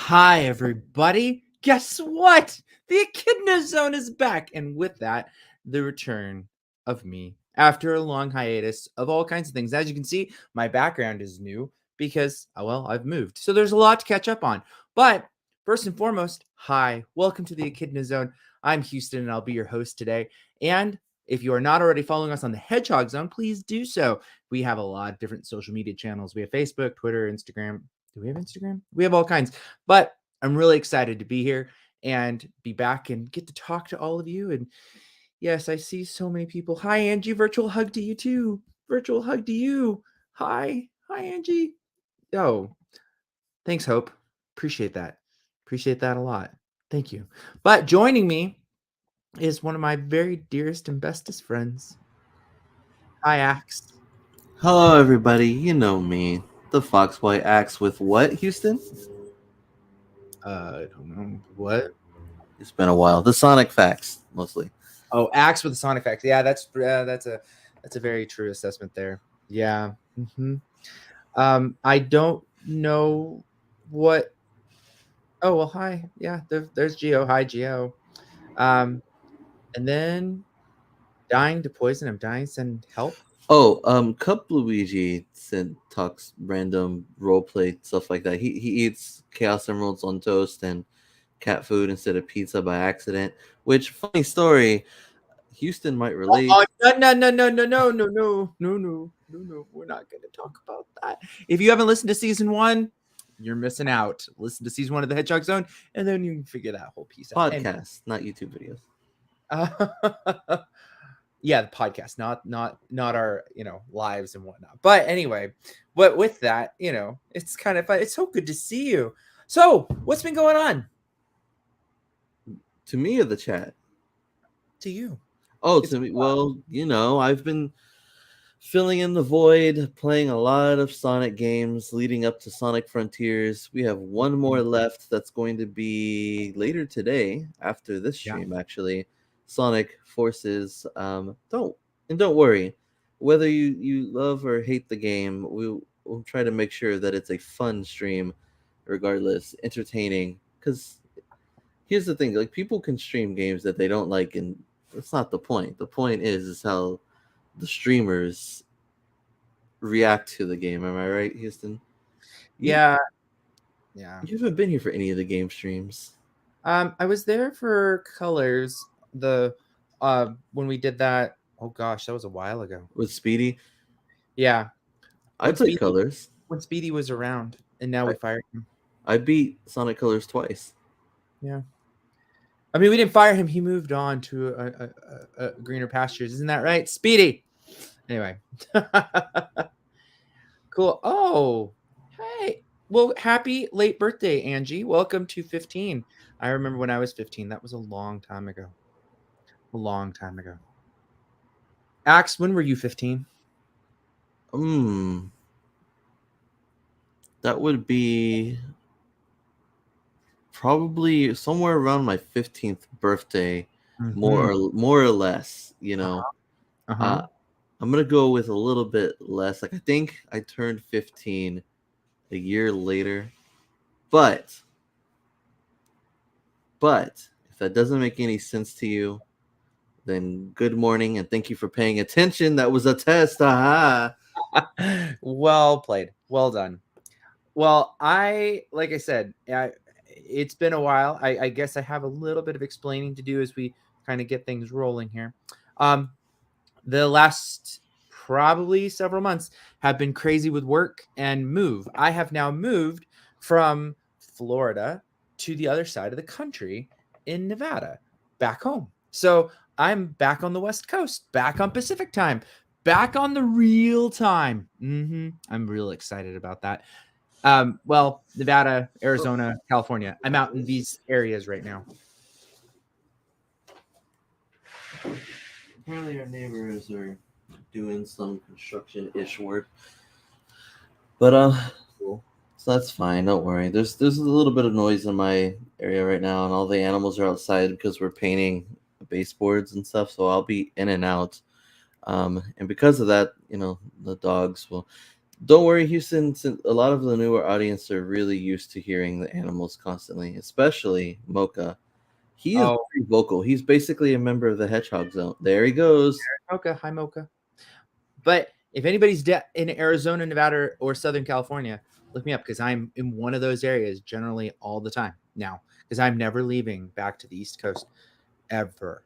Hi, everybody. Guess what? The Echidna Zone is back. And with that, the return of me after a long hiatus of all kinds of things. As you can see, my background is new because, well, I've moved. So there's a lot to catch up on. But first and foremost, hi. Welcome to the Echidna Zone. I'm Houston, and I'll be your host today. And if you are not already following us on the Hedgehog Zone, please do so. We have a lot of different social media channels. We have Facebook, Twitter, Instagram. Do we have Instagram? We have all kinds. But I'm really excited to be here and be back and get to talk to all of you. And yes, I see so many people. Hi, Angie. Virtual hug to you too. Virtual hug to you. Hi. Hi, Angie. Oh, thanks, Hope. Appreciate that. Appreciate that a lot. Thank you. But joining me is one of my very dearest and bestest friends. Hi, Axe. Hello, everybody. You know me, the Foxboy Axe with what, Houston? I don't know what. It's been a while. The Sonic Facts, mostly. Oh, Axe with the sound effects. Yeah, that's a very true assessment there. Yeah. I don't know what. Oh well, hi. Yeah, there's Geo. Hi, Geo. And then dying to poison. I'm dying to send help. Oh, Cup Luigi talks random roleplay stuff like that. He eats Chaos Emeralds on toast and cat food instead of pizza by accident. Which, funny story, Houston might relate. Oh, no. We're not going to talk about that. If you haven't listened to season 1, you're missing out. Listen to season 1 of the Hedgehog Zone, and then you can figure that whole piece out. Podcast, not YouTube videos. Yeah, the podcast, not our lives and whatnot. But anyway, but with that, it's kind of fun. It's so good to see you. So, what's been going on? To me or the chat? To you. Oh, to me. Well, I've been filling in the void, playing a lot of Sonic games leading up to Sonic Frontiers. We have one more left that's going to be later today after this stream, actually. Sonic Forces. Don't worry. Whether you love or hate the game, we'll try to make sure that it's a fun stream, regardless, entertaining. Because here's the thing: like, people can stream games that they don't like, and that's not the point. The point is how the streamers react to the game. Am I right, Houston? Yeah. You haven't been here for any of the game streams. I was there for Colors. When we did that. Oh gosh, that was a while ago. With Speedy. Yeah, I played Colors when Speedy was around, and now we fired him. I beat Sonic Colors twice. Yeah. I mean, we didn't fire him. He moved on to a greener pastures. Isn't that right, Speedy? Anyway. Cool. Oh, hey. Well, happy late birthday, Angie. Welcome to 15. I remember when I was 15. That was a long time ago. A long time ago. Axe, when were you 15? That would be probably somewhere around my 15th birthday, Mm-hmm. more or less, you know. Uh-huh. I'm gonna go with a little bit less. Like I think I turned 15 a year later, but if that doesn't make any sense to you, then good morning and thank you for paying attention. That was a test. Aha. Well played. Well done. Well, like I said, it's been a while. I guess I have a little bit of explaining to do as we kind of get things rolling here. The last probably several months have been crazy with work and move. I have now moved from Florida to the other side of the country in Nevada, back home. So I'm back on the West Coast, back on Pacific time, back on the real time. I'm real excited about that. Well, Nevada, Arizona, California. I'm out in these areas right now. Apparently our neighbors are doing some construction-ish work. But Cool. so that's fine. Don't worry. There's a little bit of noise in my area right now, and all the animals are outside because we're painting baseboards and stuff. So I'll be in and out. And because of that, the dogs will. Don't worry, Houston. Since a lot of the newer audience are really used to hearing the animals constantly, especially Mocha. He is Oh, very vocal. He's basically a member of the Hedgehog Zone. There he goes. Mocha. Hi, Mocha. But if anybody's in Arizona, Nevada, or Southern California, look me up because I'm in one of those areas generally all the time now because I'm never leaving back to the East Coast ever.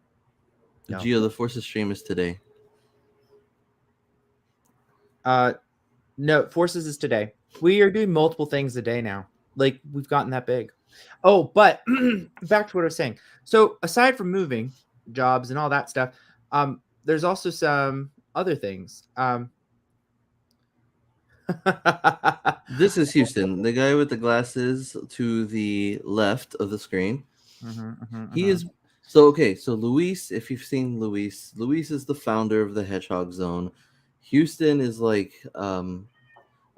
No. Geo, the Forces stream is today. No, Forces is today. We are doing multiple things a day now. Like we've gotten that big. Oh, but back to what I was saying. So aside from moving, jobs and all that stuff, there's also some other things. This is Houston, the guy with the glasses to the left of the screen. He is okay. So Luis, if you've seen Luis is the founder of the Hedgehog Zone. Houston is like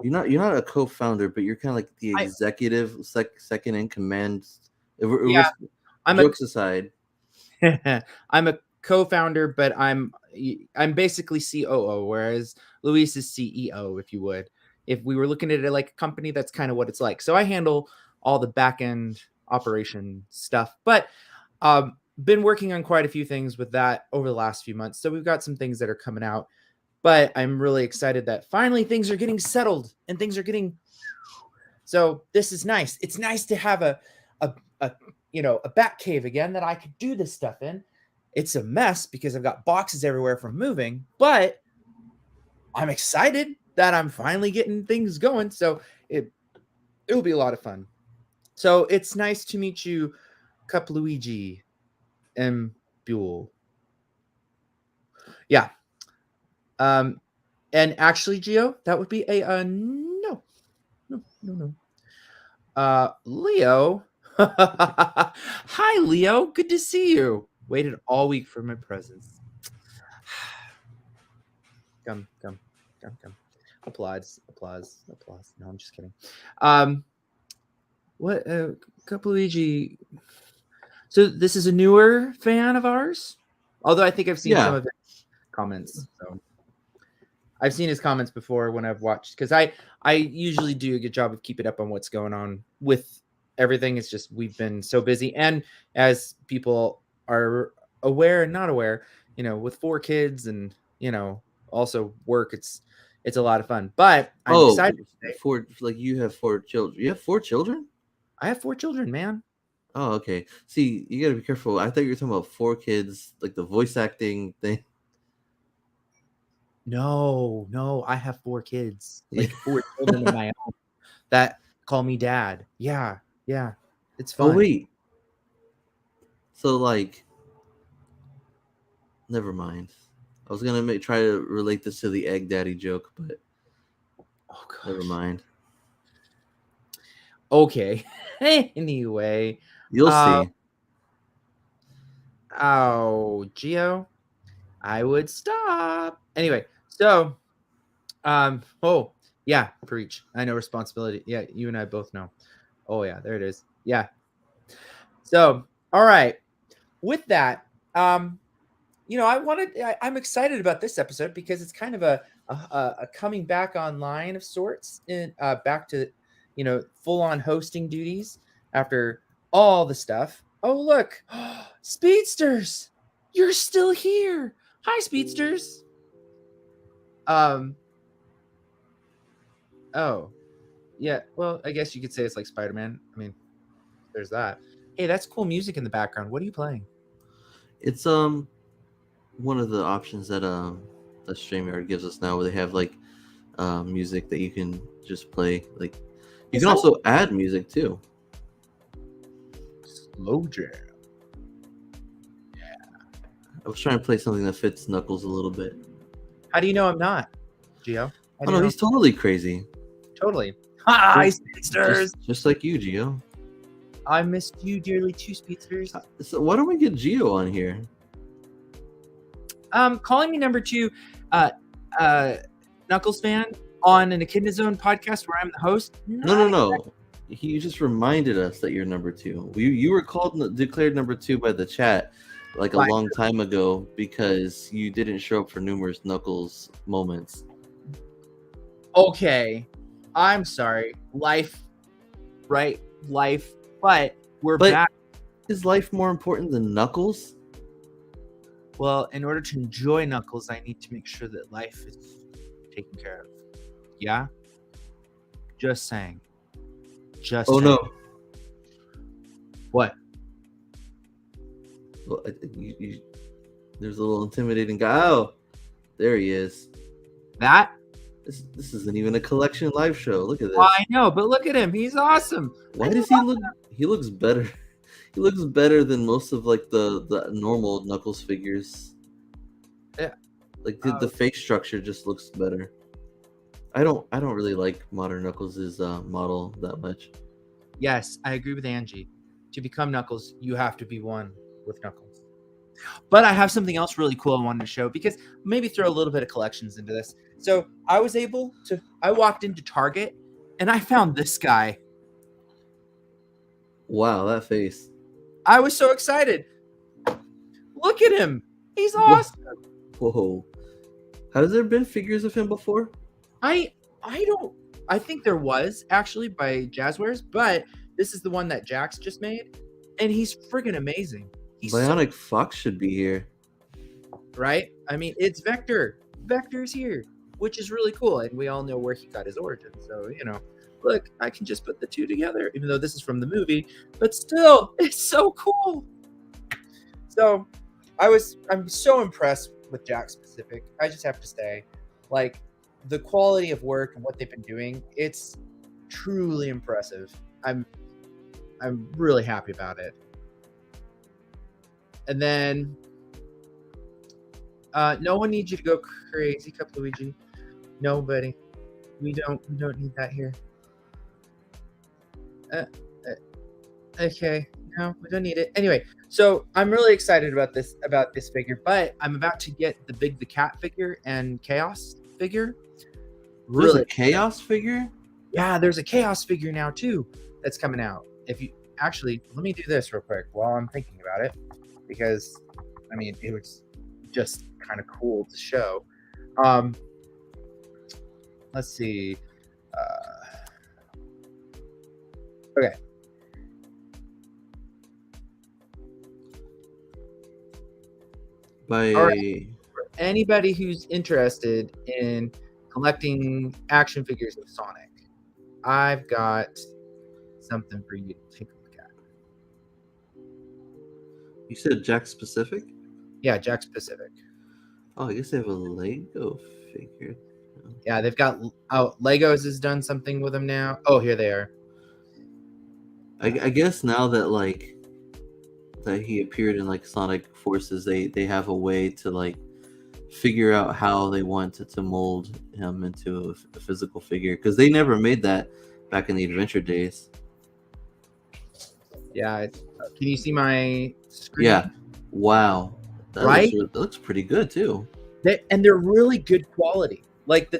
you're not a co-founder, but you're kind of like the I executive second in command. yeah, I'm a Jokes aside. I'm a co-founder, but I'm basically COO, whereas Luis is CEO, if you would. If we were looking at it like a company, that's kind of what it's like. So I handle all the back end operation stuff, but been working on quite a few things with that over the last few months. So we've got some things that are coming out, but I'm really excited that finally things are getting settled and things are getting. So this is nice. It's nice to have a bat cave again that I could do this stuff in. It's a mess because I've got boxes everywhere from moving, but I'm excited that I'm finally getting things going. So it'll be a lot of fun. So it's nice to meet you, Cup Luigi and Buell. Yeah. And actually, Geo, that would be a no. Leo. Hi, Leo. Good to see you. Waited all week for my presence. Come. Applause. No, I'm just kidding. What? Capuigi. So this is a newer fan of ours? Although I think I've seen some of his comments. So I've seen his comments before when I've watched because I usually do a good job of keeping up on what's going on with everything. It's just we've been so busy, and as people are aware and not aware, with 4 kids and also work, it's a lot of fun. But I'm excited today. You have 4 children. You have 4 children? I have 4 children, man. Oh, okay. See, you gotta be careful. I thought you were talking about 4 kids, like the voice acting thing. No, I have 4 kids, like 4 children of my own. That Call me dad. Yeah, it's Oh fun. wait, so like, never mind. I was gonna try to relate this to the egg daddy joke, but Oh never gosh. mind. Okay. Anyway, You'll uh, see. oh, Geo, I would stop. Anyway, so, oh, yeah, preach. I know responsibility. Yeah, you and I both know. Oh yeah, there it is. Yeah. So, all right. With that, I'm excited about this episode because it's kind of a coming back online of sorts, in back to full on hosting duties after all the stuff. Oh look, speedsters, you're still here. Hi, speedsters. Um. Oh yeah. Well, I guess you could say it's like Spider-Man. I mean, there's that. Hey, that's cool music in the background. What are you playing? It's one of the options that StreamYard gives us now, where they have like music that you can just play. Like you Is can that also add music too. slow jam? I was trying to play something that fits Knuckles a little bit. How do you know I'm not, Gio? How Oh do you no, know? he's totally crazy. Totally. Hi, Just, speedsters. just like you, Gio. I missed you dearly too, speedsters. So why don't we get Gio on here? Calling me number 2, Knuckles fan on an Echidna Zone podcast where I'm the host. No. He just reminded us that you're number 2. You were declared number 2 by the chat like a Why? long time ago because you didn't show up for numerous Knuckles moments. Okay, I'm sorry. Life, right? Life. But we're But back. is life more important than Knuckles? Well, in order to enjoy Knuckles, I need to make sure that life is taken care of. Yeah? Just saying. Just Oh saying. no. What? Well, there's a little intimidating guy. Oh, there he is. That? This isn't even a collection live show. Look at this. I know, but look at him. He's awesome. Why does he look? He looks better. He looks better than most of like the normal Knuckles figures. Yeah. Like the face structure just looks better. I don't really like modern Knuckles' model that much. Yes, I agree with Angie. To become Knuckles, you have to be one with Knuckles. But I have something else really cool I wanted to show, because maybe throw a little bit of collections into this. So I walked into Target and I found this guy. Wow, that face. I was so excited. Look at him. He's awesome. Whoa. Has there been figures of him before? I think there was actually by Jazzwares, but this is the one that Jax just made, and he's friggin' amazing. He's Bionic Fox should be here. right? I mean, it's Vector. Vector's here, which is really cool, and we all know where he got his origin. So, look, I can just put the two together, even though this is from the movie, but still, it's so cool. So, I'm so impressed with Jax Pacific. I just have to say, like, the quality of work and what they've been doing, it's truly impressive. I'm really happy about it. And then no one needs you to go crazy, Cup Luigi. Nobody. We don't need that here. Okay. No, we don't need it. Anyway, so I'm really excited about this figure, but I'm about to get the Big the Cat figure and Chaos figure. There's a Chaos figure? Yeah, there's a Chaos figure now too that's coming out. If you actually, let me do this real quick while I'm thinking about it, because I mean, it was just kind of cool to show. Let's see. Okay. By All right. For anybody who's interested in collecting action figures of Sonic, I've got something for you to take a look at. You said Jax Pacific? Yeah, Jax Pacific. Oh, I guess they have a Lego figure. Yeah, they've got Legos has done something with them now. Oh, here they are. I guess now that like that he appeared in like Sonic Forces, they have a way to like figure out how they want to mold him into a physical figure, because they never made that back in the adventure days. Yeah, can you see my screen? Yeah. Wow. Right? That looks pretty good too. And they're really good quality. Like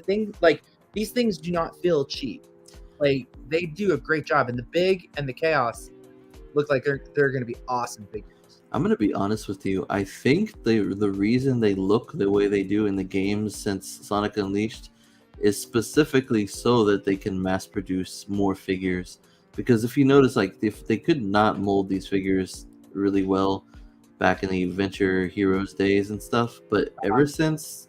these things do not feel cheap. Like they do a great job, and the big and the chaos look like they're going to be awesome figures. I'm gonna be honest with you. I think the reason they look the way they do in the games since Sonic Unleashed is specifically so that they can mass produce more figures. Because if you notice, like if they could not mold these figures really well back in the Adventure Heroes days and stuff, but ever since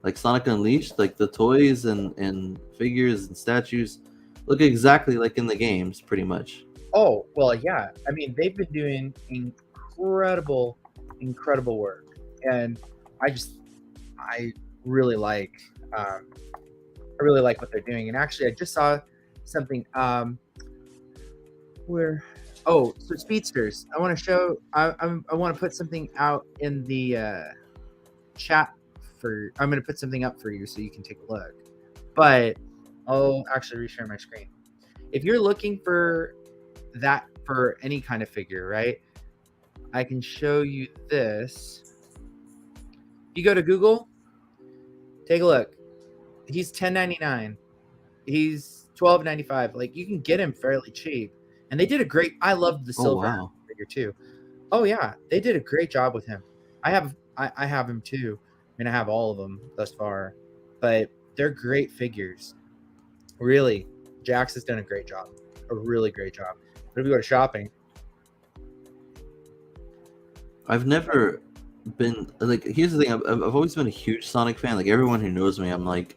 like Sonic Unleashed, like the toys and figures and statues look exactly like in the games, pretty much. Oh well, yeah. I mean, they've been doing incredible, incredible work, and I really like I really like what they're doing. And actually, I just saw something where so speedsters. I want to show. I want to put something out in the chat for. I'm going to put something up for you so you can take a look. But I'll actually reshare my screen. If you're looking for that for any kind of figure, right? I can show you this. You go to Google, take a look. He's $10.99. He's $12.95. Like you can get him fairly cheap. And they did a great. I loved the silver figure too. Oh yeah, they did a great job with him. I have him too. I mean, I have all of them thus far, but they're great figures. Really, Jax has done a great job, a really great job. But if we go to shopping, I've never been like. Here's the thing. I've always been a huge Sonic fan. Like everyone who knows me, I'm like,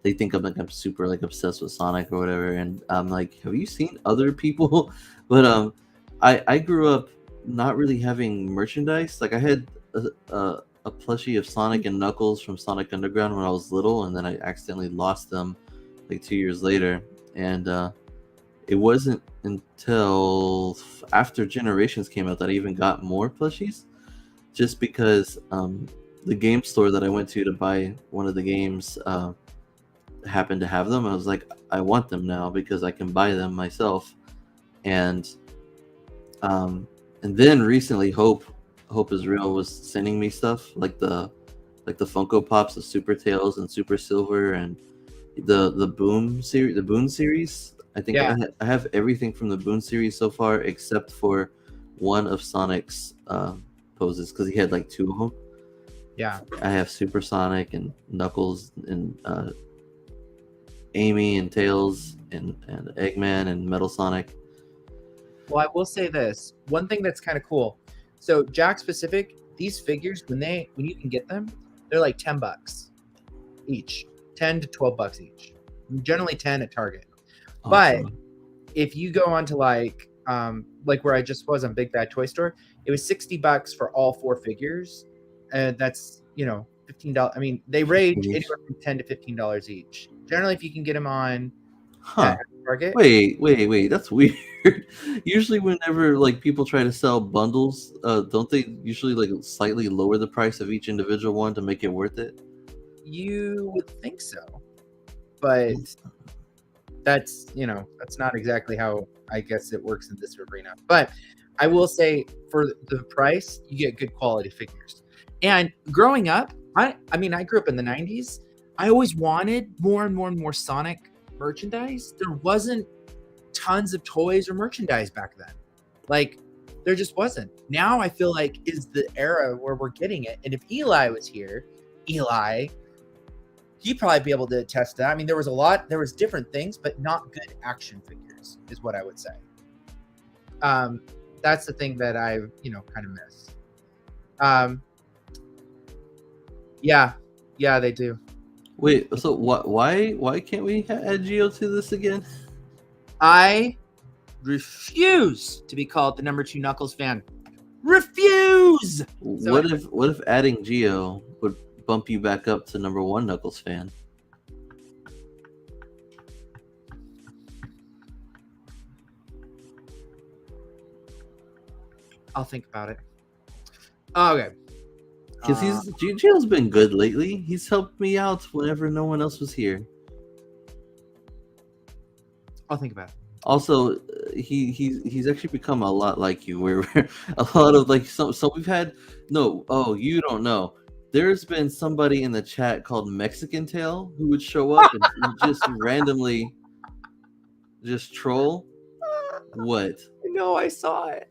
they think I'm super like obsessed with Sonic or whatever. And I'm like, have you seen other people? But I grew up not really having merchandise. Like I had a plushie of Sonic and Knuckles from Sonic Underground when I was little, and then I accidentally lost them like 2 years later. And it wasn't until after Generations came out that I even got more plushies, just because the game store that I went to buy one of the games happened to have them. I was like, I want them now because I can buy them myself. And then recently Hope is Real was sending me stuff like the Funko Pops of Super Tails and Super Silver and the Boom series, the Boon series. I think yeah, I have everything from the Boon series so far except for one of Sonic's poses, because he had like two of them. yeah. I have Super Sonic and Knuckles and Amy and Tails and Eggman and Metal Sonic. Well, I will say this. One thing that's kind of cool. So Jack specific, these figures when you can get them, they're like $10 each, $10 to $12 each. Generally 10 at Target. But Awesome. if you go on to like where I just was on Big Bad Toy Store, it was $60 for all 4 figures, and that's $15. I mean, they range anywhere from $10 to $15 each. Generally, if you can get them on at Target. Wait, that's weird. Usually whenever like people try to sell bundles, don't they usually like slightly lower the price of each individual one to make it worth it? You would think so, but that's not exactly how I guess it works in this arena. But I will say, for the price, you get good quality figures. And growing up, I mean, I grew up in the 90s. I always wanted more and more and more Sonic merchandise. There wasn't tons of toys or merchandise back then. Like, there just wasn't. Now I feel like is the era where we're getting it. And if Eli was here, he'd probably be able to attest to that. I mean, there was different things, but not good action figures is what I would say. That's the thing that I kind of miss. Yeah, they do. Wait, so why can't we add Geo to this again? I refuse to be called the number 2 Knuckles fan. Refuse. What if adding Geo would bump you back up to number 1 Knuckles fan? I'll think about it. Okay. Because Gio's been good lately. He's helped me out whenever no one else was here. I'll think about it. Also, he's actually become a lot like you. Where a lot of like so we've had you don't know. There's been somebody in the chat called Mexican Tail who would show up and just randomly just troll. What? No, I saw it.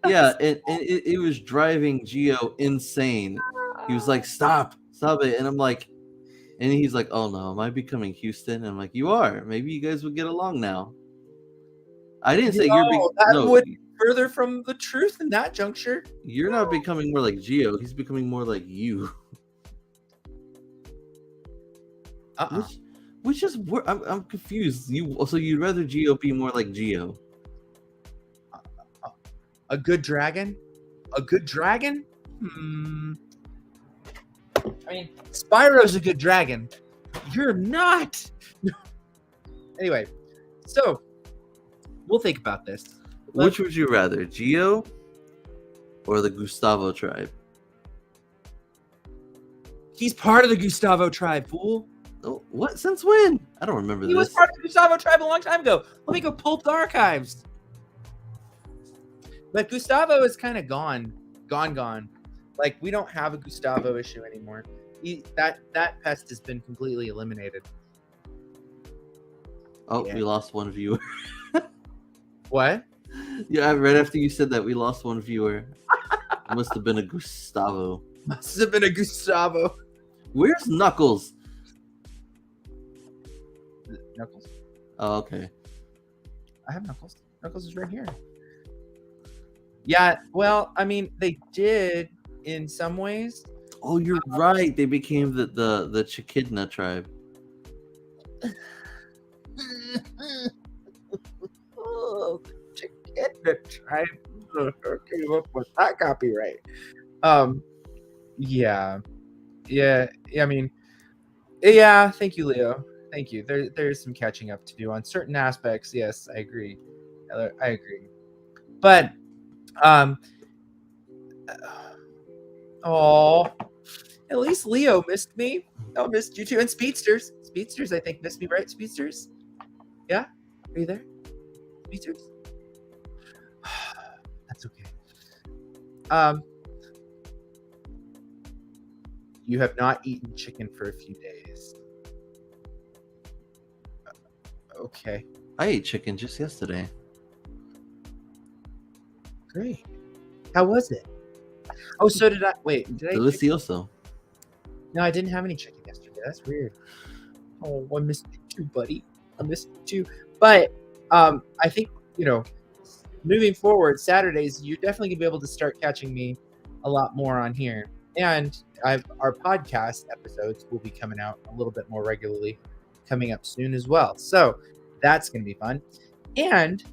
Yeah, and it was driving Gio insane. He was like, stop it. And I'm like, and he's like, oh no, am I becoming Houston? And I'm like, you are. Maybe you guys would get along now. I didn't say you're would be further from the truth in that juncture. You're not becoming more like Gio. He's becoming more like you. Which is I'm confused. You'd rather Gio be more like Gio? A good dragon? A good dragon? I mean, Spyro's a good dragon. You're not. Anyway, so we'll think about this. Which would you rather, Gio or the Gustavo tribe? He's part of the Gustavo tribe, fool. Oh, what? Since when? I don't remember this. He was part of the Gustavo tribe a long time ago. Let me go pull up the archives. But Gustavo is kind of gone. Like, we don't have a Gustavo issue anymore. That pest has been completely eliminated. Oh, yeah. We lost one viewer. What? Yeah, right after you said that, we lost one viewer. It must have been a Gustavo. Must have been a Gustavo. Where's Knuckles? Knuckles? Oh, okay. I have Knuckles. Knuckles is right here. Yeah, well, I mean, they did in some ways. Oh, you're right. They became the Echidna tribe. Oh, the Echidna tribe came up with that copyright. Yeah. I mean, yeah. Thank you, Leo. Thank you. There's some catching up to do on certain aspects. Yes, I agree. But at least Leo missed me. I missed you too. And Speedsters, I think, missed me, right? Speedsters? Yeah? Are you there? Speedsters? That's okay. You have not eaten chicken for a few days. Okay. I ate chicken just yesterday. Great. How was it? Oh, so did I. Wait, did I? Delicioso. No, I didn't have any chicken yesterday. That's weird. Oh, I missed you too, buddy. I missed you too. But I think, moving forward, Saturdays, you're definitely going to be able to start catching me a lot more on here. And our podcast episodes will be coming out a little bit more regularly coming up soon as well. So that's going to be fun. And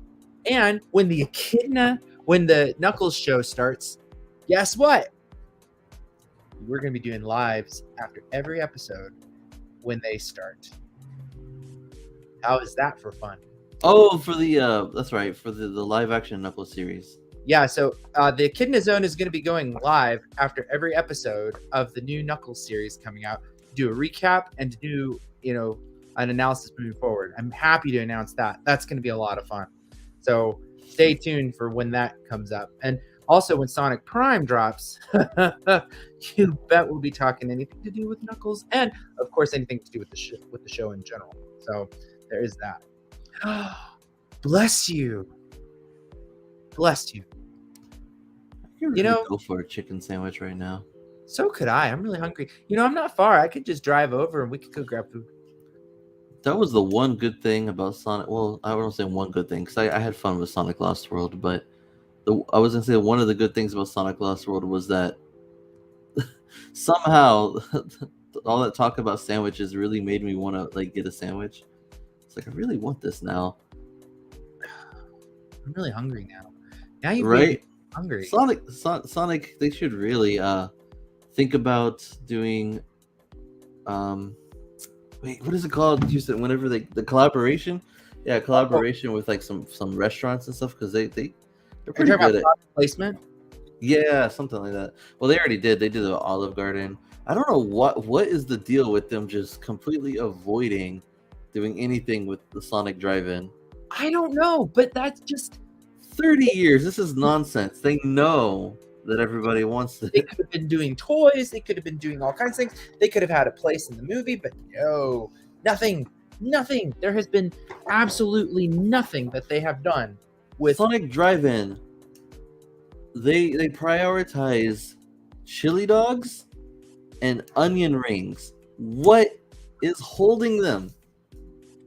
when the Knuckles show starts, guess what? We're going to be doing lives after every episode when they start. How is that for fun? Oh, for the that's right, for the live action Knuckles series. Yeah, so the Echidna Zone is going to be going live after every episode of the new Knuckles series coming out. Do a recap and do an analysis moving forward. I'm happy to announce that. That's going to be a lot of fun. So stay tuned for when that comes up. And also when Sonic Prime drops, you bet we'll be talking anything to do with Knuckles and, of course, anything to do with the show in general. So there is that. Bless you. Bless you. Go for a chicken sandwich right now. So could I. I'm really hungry. I'm not far. I could just drive over and we could go grab food. That was the one good thing about Sonic. Well, I won't say one good thing because I had fun with Sonic Lost World, but I was gonna say one of the good things about Sonic Lost World was that somehow all that talk about sandwiches really made me want to get a sandwich. It's like I really want this now. I'm really hungry now. Now you right? Hungry. Sonic. They should really think about doing. Wait, what is it called? You said whenever the collaboration, collaboration with some restaurants and stuff because they're pretty good at product placement. Yeah, something like that. Well, they already did. They did the Olive Garden. I don't know what is the deal with them just completely avoiding doing anything with the Sonic Drive-In. I don't know, but that's just 30 years. This is nonsense. They know that everybody wants they it. could have been doing toys, they could have been doing all kinds of things. They could have had a place in the movie, but no, nothing, nothing. There has been absolutely nothing that they have done with Sonic Drive-In. They prioritize chili dogs and onion rings. What is holding them?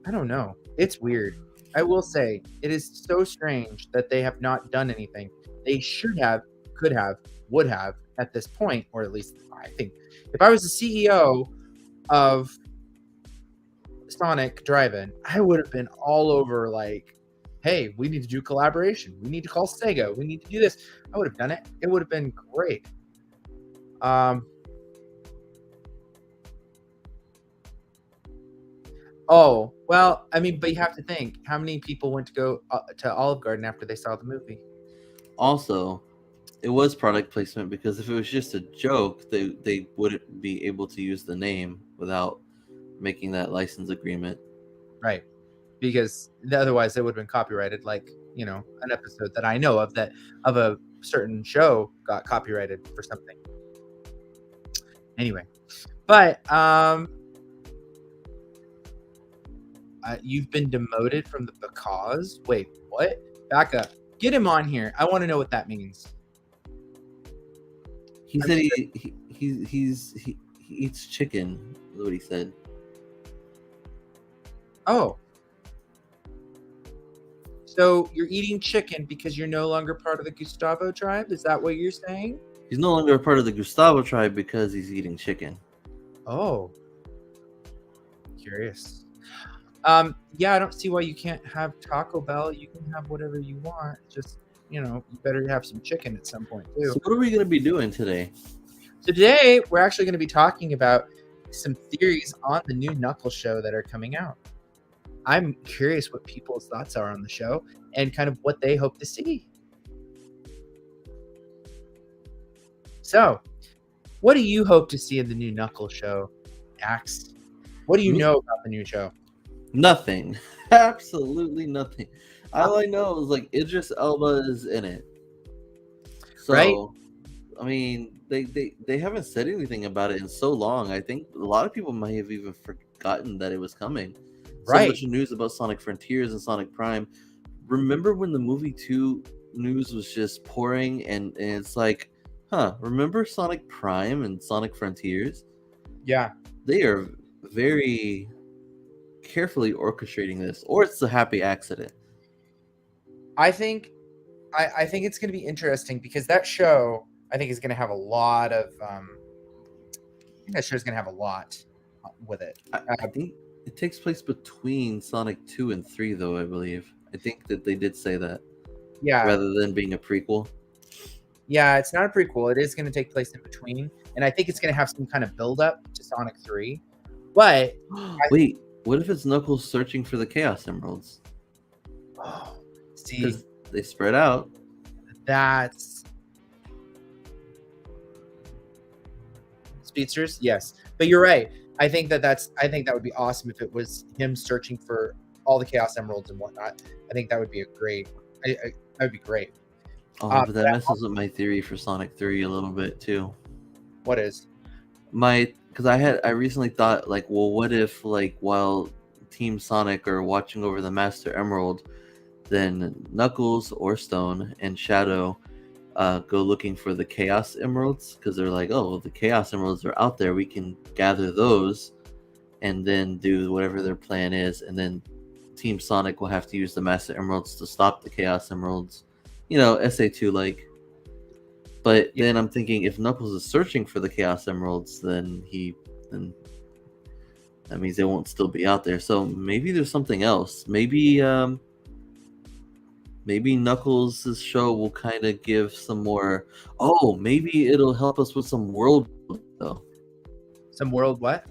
I don't know. It's weird. I will say it is so strange that they have not done anything. They should have, could have, would have at this point, or at least I think if I was the CEO of Sonic Drive-In, I would have been all over like, hey, we need to do collaboration. We need to call Sega. We need to do this. I would have done it. It would have been great. Oh, well, I mean, but you have to think how many people went to go to Olive Garden after they saw the movie? Also, it was product placement because if it was just a joke, they wouldn't be able to use the name without making that license agreement. Right. Because otherwise it would have been copyrighted, like, you know, an episode that I know of that of a certain show got copyrighted for something. Anyway, but you've been demoted from the because. Wait, what? Back up. Get him on here. I want to know what that means. He said he eats chicken. Is what he said. Oh. So you're eating chicken because you're no longer part of the Gustavo tribe? Is that what you're saying? He's no longer a part of the Gustavo tribe because he's eating chicken. Oh. Curious. Yeah, I don't see why you can't have Taco Bell. You can have whatever you want. Just, you know, you better have some chicken at some point too. So what are we going to be doing today? So today we're actually going to be talking about some theories on the new Knuckles show that are coming out. I'm curious what people's thoughts are on the show and kind of what they hope to see. So, what do you hope to see in the new Knuckles show, Axe? What do you know about the new show? Nothing. Absolutely nothing. All I know is like Idris Elba is in it. So, right? I mean, they haven't said anything about it in so long. I think a lot of people might have even forgotten that it was coming. So Right. much news about Sonic Frontiers and Sonic Prime. Remember when the movie 2 news was just pouring and it's like, remember Sonic Prime and Sonic Frontiers? Yeah. They are very carefully orchestrating this, or it's a happy accident. I think it's going to be interesting because that show I think is going to have a lot of I think that show's going to have a lot with it. I think it takes place between Sonic 2 and 3 though, I believe. I think that they did say that. Yeah. Rather than being a prequel. Yeah, it's not a prequel. It is going to take place in between, and I think it's going to have some kind of build up to Sonic 3. But wait, what if it's Knuckles searching for the Chaos Emeralds? Oh, see, they spread out. That's Speedsters, yes, but you're right. I think that would be awesome if it was him searching for all the Chaos Emeralds and whatnot. I think that would be a great. That would be great. Oh, but that messes with my theory for Sonic 3 a little bit too. What is? Because I recently thought like, well, what if like while Team Sonic are watching over the Master Emerald, then Knuckles or Stone and Shadow go looking for the Chaos Emeralds because they're like, oh, well, the Chaos Emeralds are out there. We can gather those and then do whatever their plan is. And then Team Sonic will have to use the Master Emeralds to stop the Chaos Emeralds. You know, SA2 like. But then I'm thinking if Knuckles is searching for the Chaos Emeralds, then that means they won't still be out there. So maybe there's something else. Maybe Knuckles' show will kind of give some more. Oh, maybe it'll help us with some world building, though. Some world what?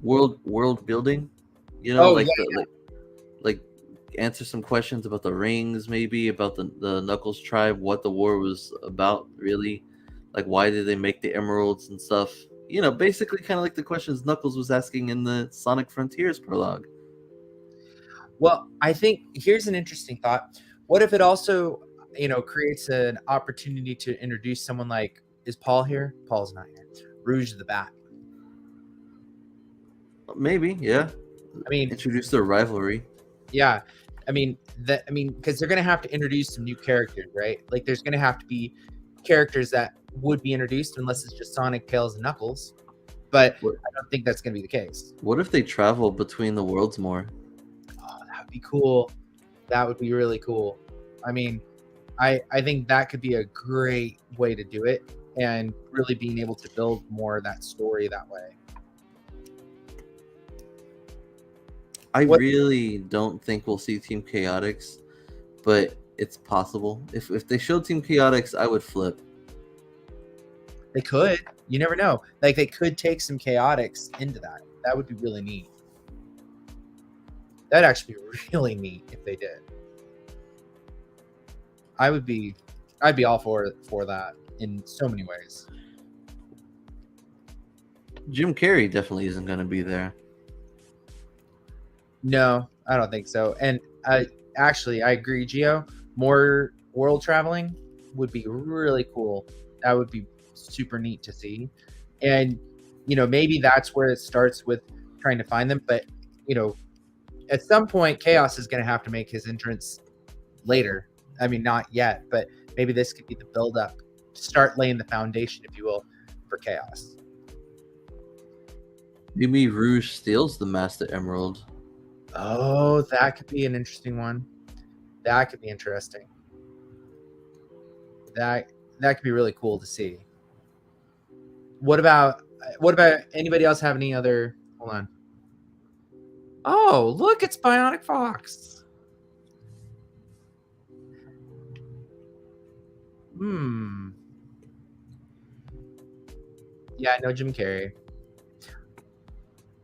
World building. You know, like answer some questions about the rings, maybe about the Knuckles tribe, what the war was about, really. Like, why did they make the emeralds and stuff? You know, basically kind of like the questions Knuckles was asking in the Sonic Frontiers prologue. Well, I think here's an interesting thought. What if it also, creates an opportunity to introduce someone like, is Paul here? Paul's not here. Rouge the Bat. Maybe, yeah. I mean, Introduce their rivalry. yeah. Because they're gonna have to introduce some new characters, right? Like, there's gonna have to be characters that would be introduced unless it's just Sonic, Tails, and Knuckles. But What, I don't think that's gonna be the case. what if they travel between the worlds more? Oh, that would be cool. That would be really cool. I mean, I think that could be a great way to do it, and really being able to build more of that story that way. I What really don't think we'll see Team Chaotix, but it's possible. If they showed Team Chaotix, I would flip. they could, you never know. Like, they could take some chaotics into that. That would be really neat. That'd actually be really neat if they did. I'd be all for that in so many ways. Jim Carrey definitely isn't going to be there. No, I don't think so. And actually, I agree, Gio. More world traveling would be really cool. That would be super neat to see. And, maybe that's where it starts with trying to find them. But, at some point, Chaos is going to have to make his entrance later. I mean, not yet, but maybe this could be the build-up to start laying the foundation, if you will, for Chaos. Maybe Rouge steals the Master Emerald. Oh, that could be an interesting one. That could be interesting. That could be really cool to see. What about anybody else have any other? Hold on. Oh, look, it's Bionic Fox. Yeah, no Jim Carrey.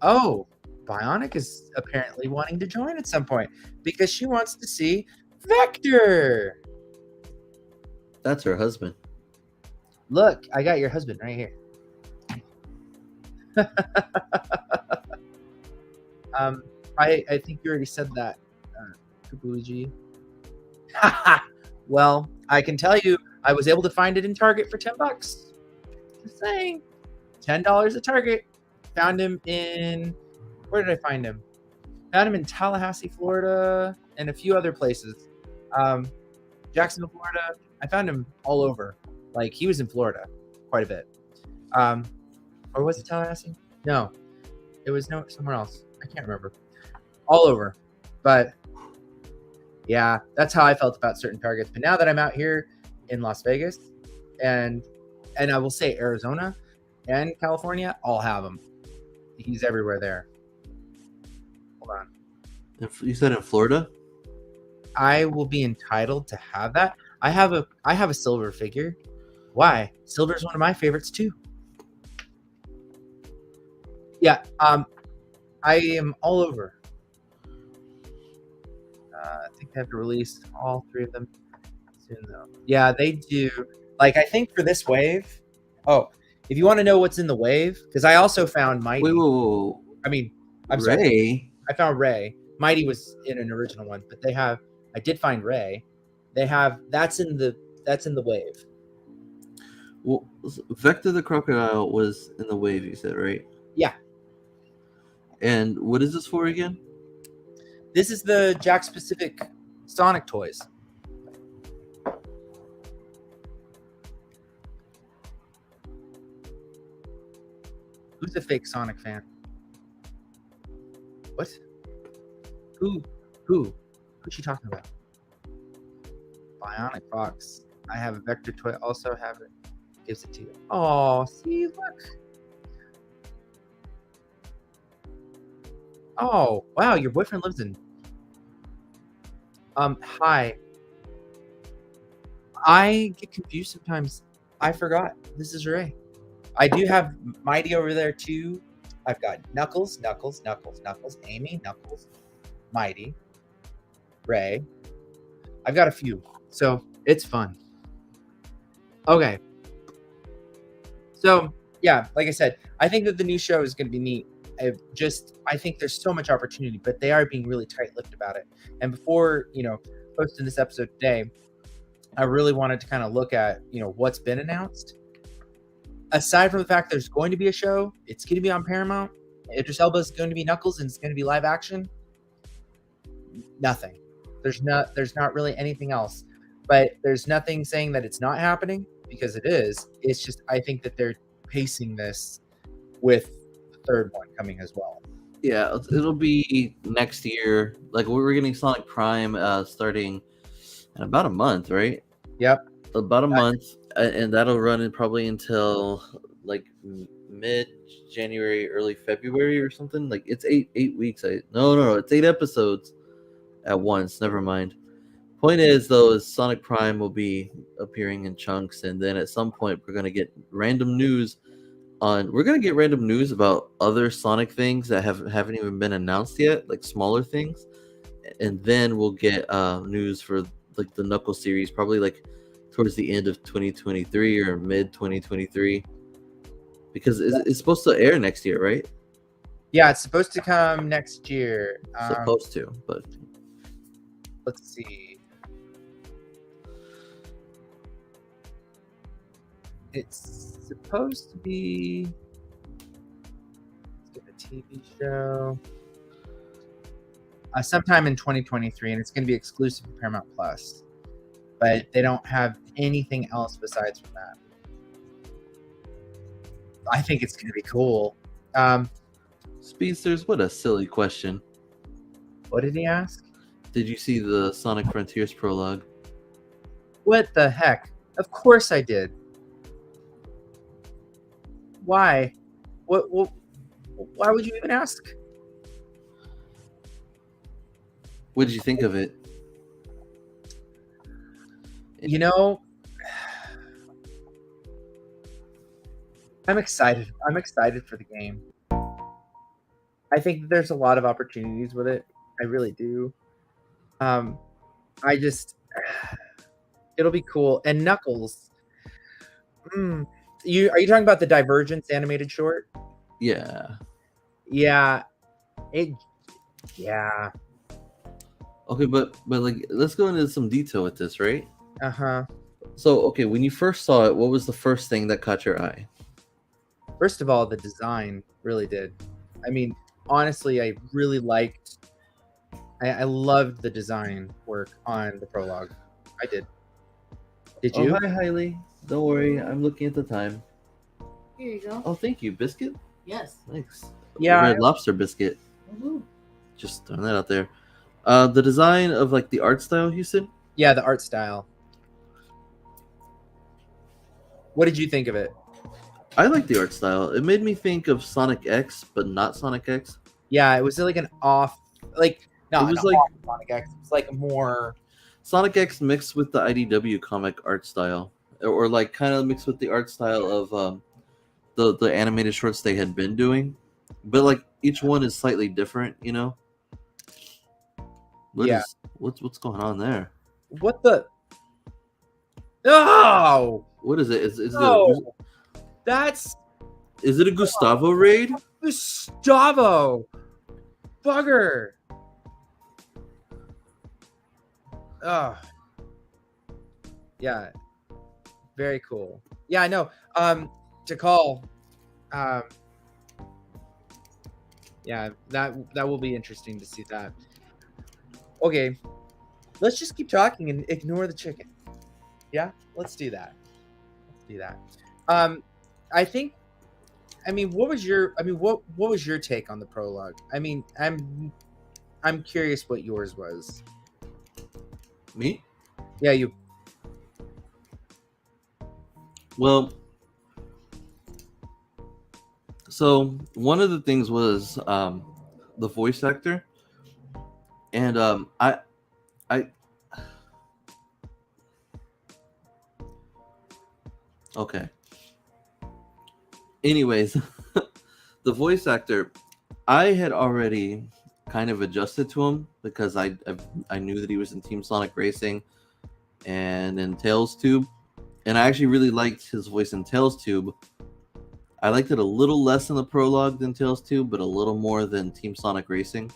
Oh, Bionic is apparently wanting to join at some point because she wants to see Vector. That's her husband. Look, I got your husband right here. I think you already said that, Luigi. Well, I can tell you, I was able to find it in Target for $10. Just saying, $10 at Target. Found him in, where did I find him? Found him in Tallahassee, Florida, and a few other places. Jacksonville, Florida. I found him all over. Like, he was in Florida quite a bit. Or was it Tallahassee? No, it was somewhere else. I can't remember. All over. But yeah, that's how I felt about certain Targets. But now that I'm out here in Las Vegas, and I will say Arizona and California, all have him. He's everywhere there. Hold on. You said in Florida? I will be entitled to have that. I have a silver figure. Why? Silver is one of my favorites too. Yeah, I am all over. I think they have to release all three of them soon, though. Yeah, they do. Like, I think for this wave. Oh, if you want to know what's in the wave, because I also found Mighty. Wait. I mean, I'm Ray? sorry. I found Ray. Mighty was in an original one, but they have. I did find Ray. They have. That's in the wave. Well, Vector the Crocodile was in the wave, you said, right? Yeah. And what is this for again? This is the Jakks Pacific Sonic toys. Who's a fake Sonic fan? What? Who? Who's she talking about? Bionic Fox. I have a Vector toy. Also have it. Gives it to you. Oh, see, look. Oh, wow, your boyfriend lives in. Hi. I get confused sometimes. I forgot. This is Ray. I do have Mighty over there too. I've got Knuckles, Amy, Knuckles, Mighty. Ray. I've got a few, so it's fun. Okay. So yeah, like I said, I think that the new show is going to be neat. I think there's so much opportunity, but they are being really tight-lipped about it. And before, posting this episode today, I really wanted to kind of look at, what's been announced. Aside from the fact there's going to be a show, it's going to be on Paramount. Idris Elba is going to be Knuckles, and it's going to be live action. Nothing. There's not really anything else. But there's nothing saying that it's not happening, because it is. It's just I think that they're pacing this with the third one coming as well. Yeah, it'll be next year. Like we're getting Sonic Prime starting in about a month, right? Yep. About a month, and that'll run in probably until like mid-January, early February or something. Like it's eight weeks. No, it's 8 episodes at once. Never mind. Point is though, is Sonic Prime will be appearing in chunks, and then at some point we're gonna get random news about other Sonic things that haven't even been announced yet, like smaller things, and then we'll get news for like the Knuckles series, probably like towards the end of 2023 or mid 2023, because it's supposed to air next year, right? Yeah, it's supposed to come next year. Supposed to, but let's see. It's supposed to be a TV show sometime in 2023, and it's going to be exclusive to Paramount Plus. But they don't have anything else besides from that. I think it's going to be cool. Speedsters, what a silly question. What did he ask? Did you see the Sonic Frontiers prologue? What the heck? Of course I did. Why? What? Why would you even ask? What did you think of it? I'm excited. I'm excited for the game. I think there's a lot of opportunities with it. I really do. It'll be cool. And Knuckles. Are you talking about the Divergence animated short? Yeah. Yeah. Okay, but like, let's go into some detail with this, right? So, okay, when you first saw it, what was the first thing that caught your eye? First of all, the design really did. I mean, honestly, I really liked. I loved the design work on the prologue. I did. Did you? Oh, hi, Hailey. Don't worry, I'm looking at the time. Here you go. Oh, thank you. Biscuit? Yes. Thanks. Yeah. Red Lobster biscuit. Mm-hmm. Just throwing that out there. The design of like the art style, you said? Yeah, the art style. What did you think of it? I like the art style. It made me think of Sonic X, but not Sonic X. Yeah, it was like an off, like no, it was like like Sonic X. It's like more Sonic X mixed with the IDW comic art style, or like kind of mixed with the art style of the animated shorts they had been doing, but like each one is slightly different, you know. What's going on there? What the? Oh! What is it? Is That's is it a Gustavo raid? Gustavo, bugger. Oh, yeah, very cool. Yeah, I know. To call, yeah, that will be interesting to see that. Okay, let's just keep talking and ignore the chicken. Yeah, let's do that. I think. I mean, what was your take on the prologue? I mean, I'm curious what yours was. Me? Yeah, you. Well, so one of the things was the voice actor, and I okay. Anyways, the voice actor, I had already kind of adjusted to him because I knew that he was in Team Sonic Racing and in Tails Tube, and I actually really liked his voice in Tails Tube. I liked it a little less in the prologue than Tails Tube, but a little more than Team Sonic Racing.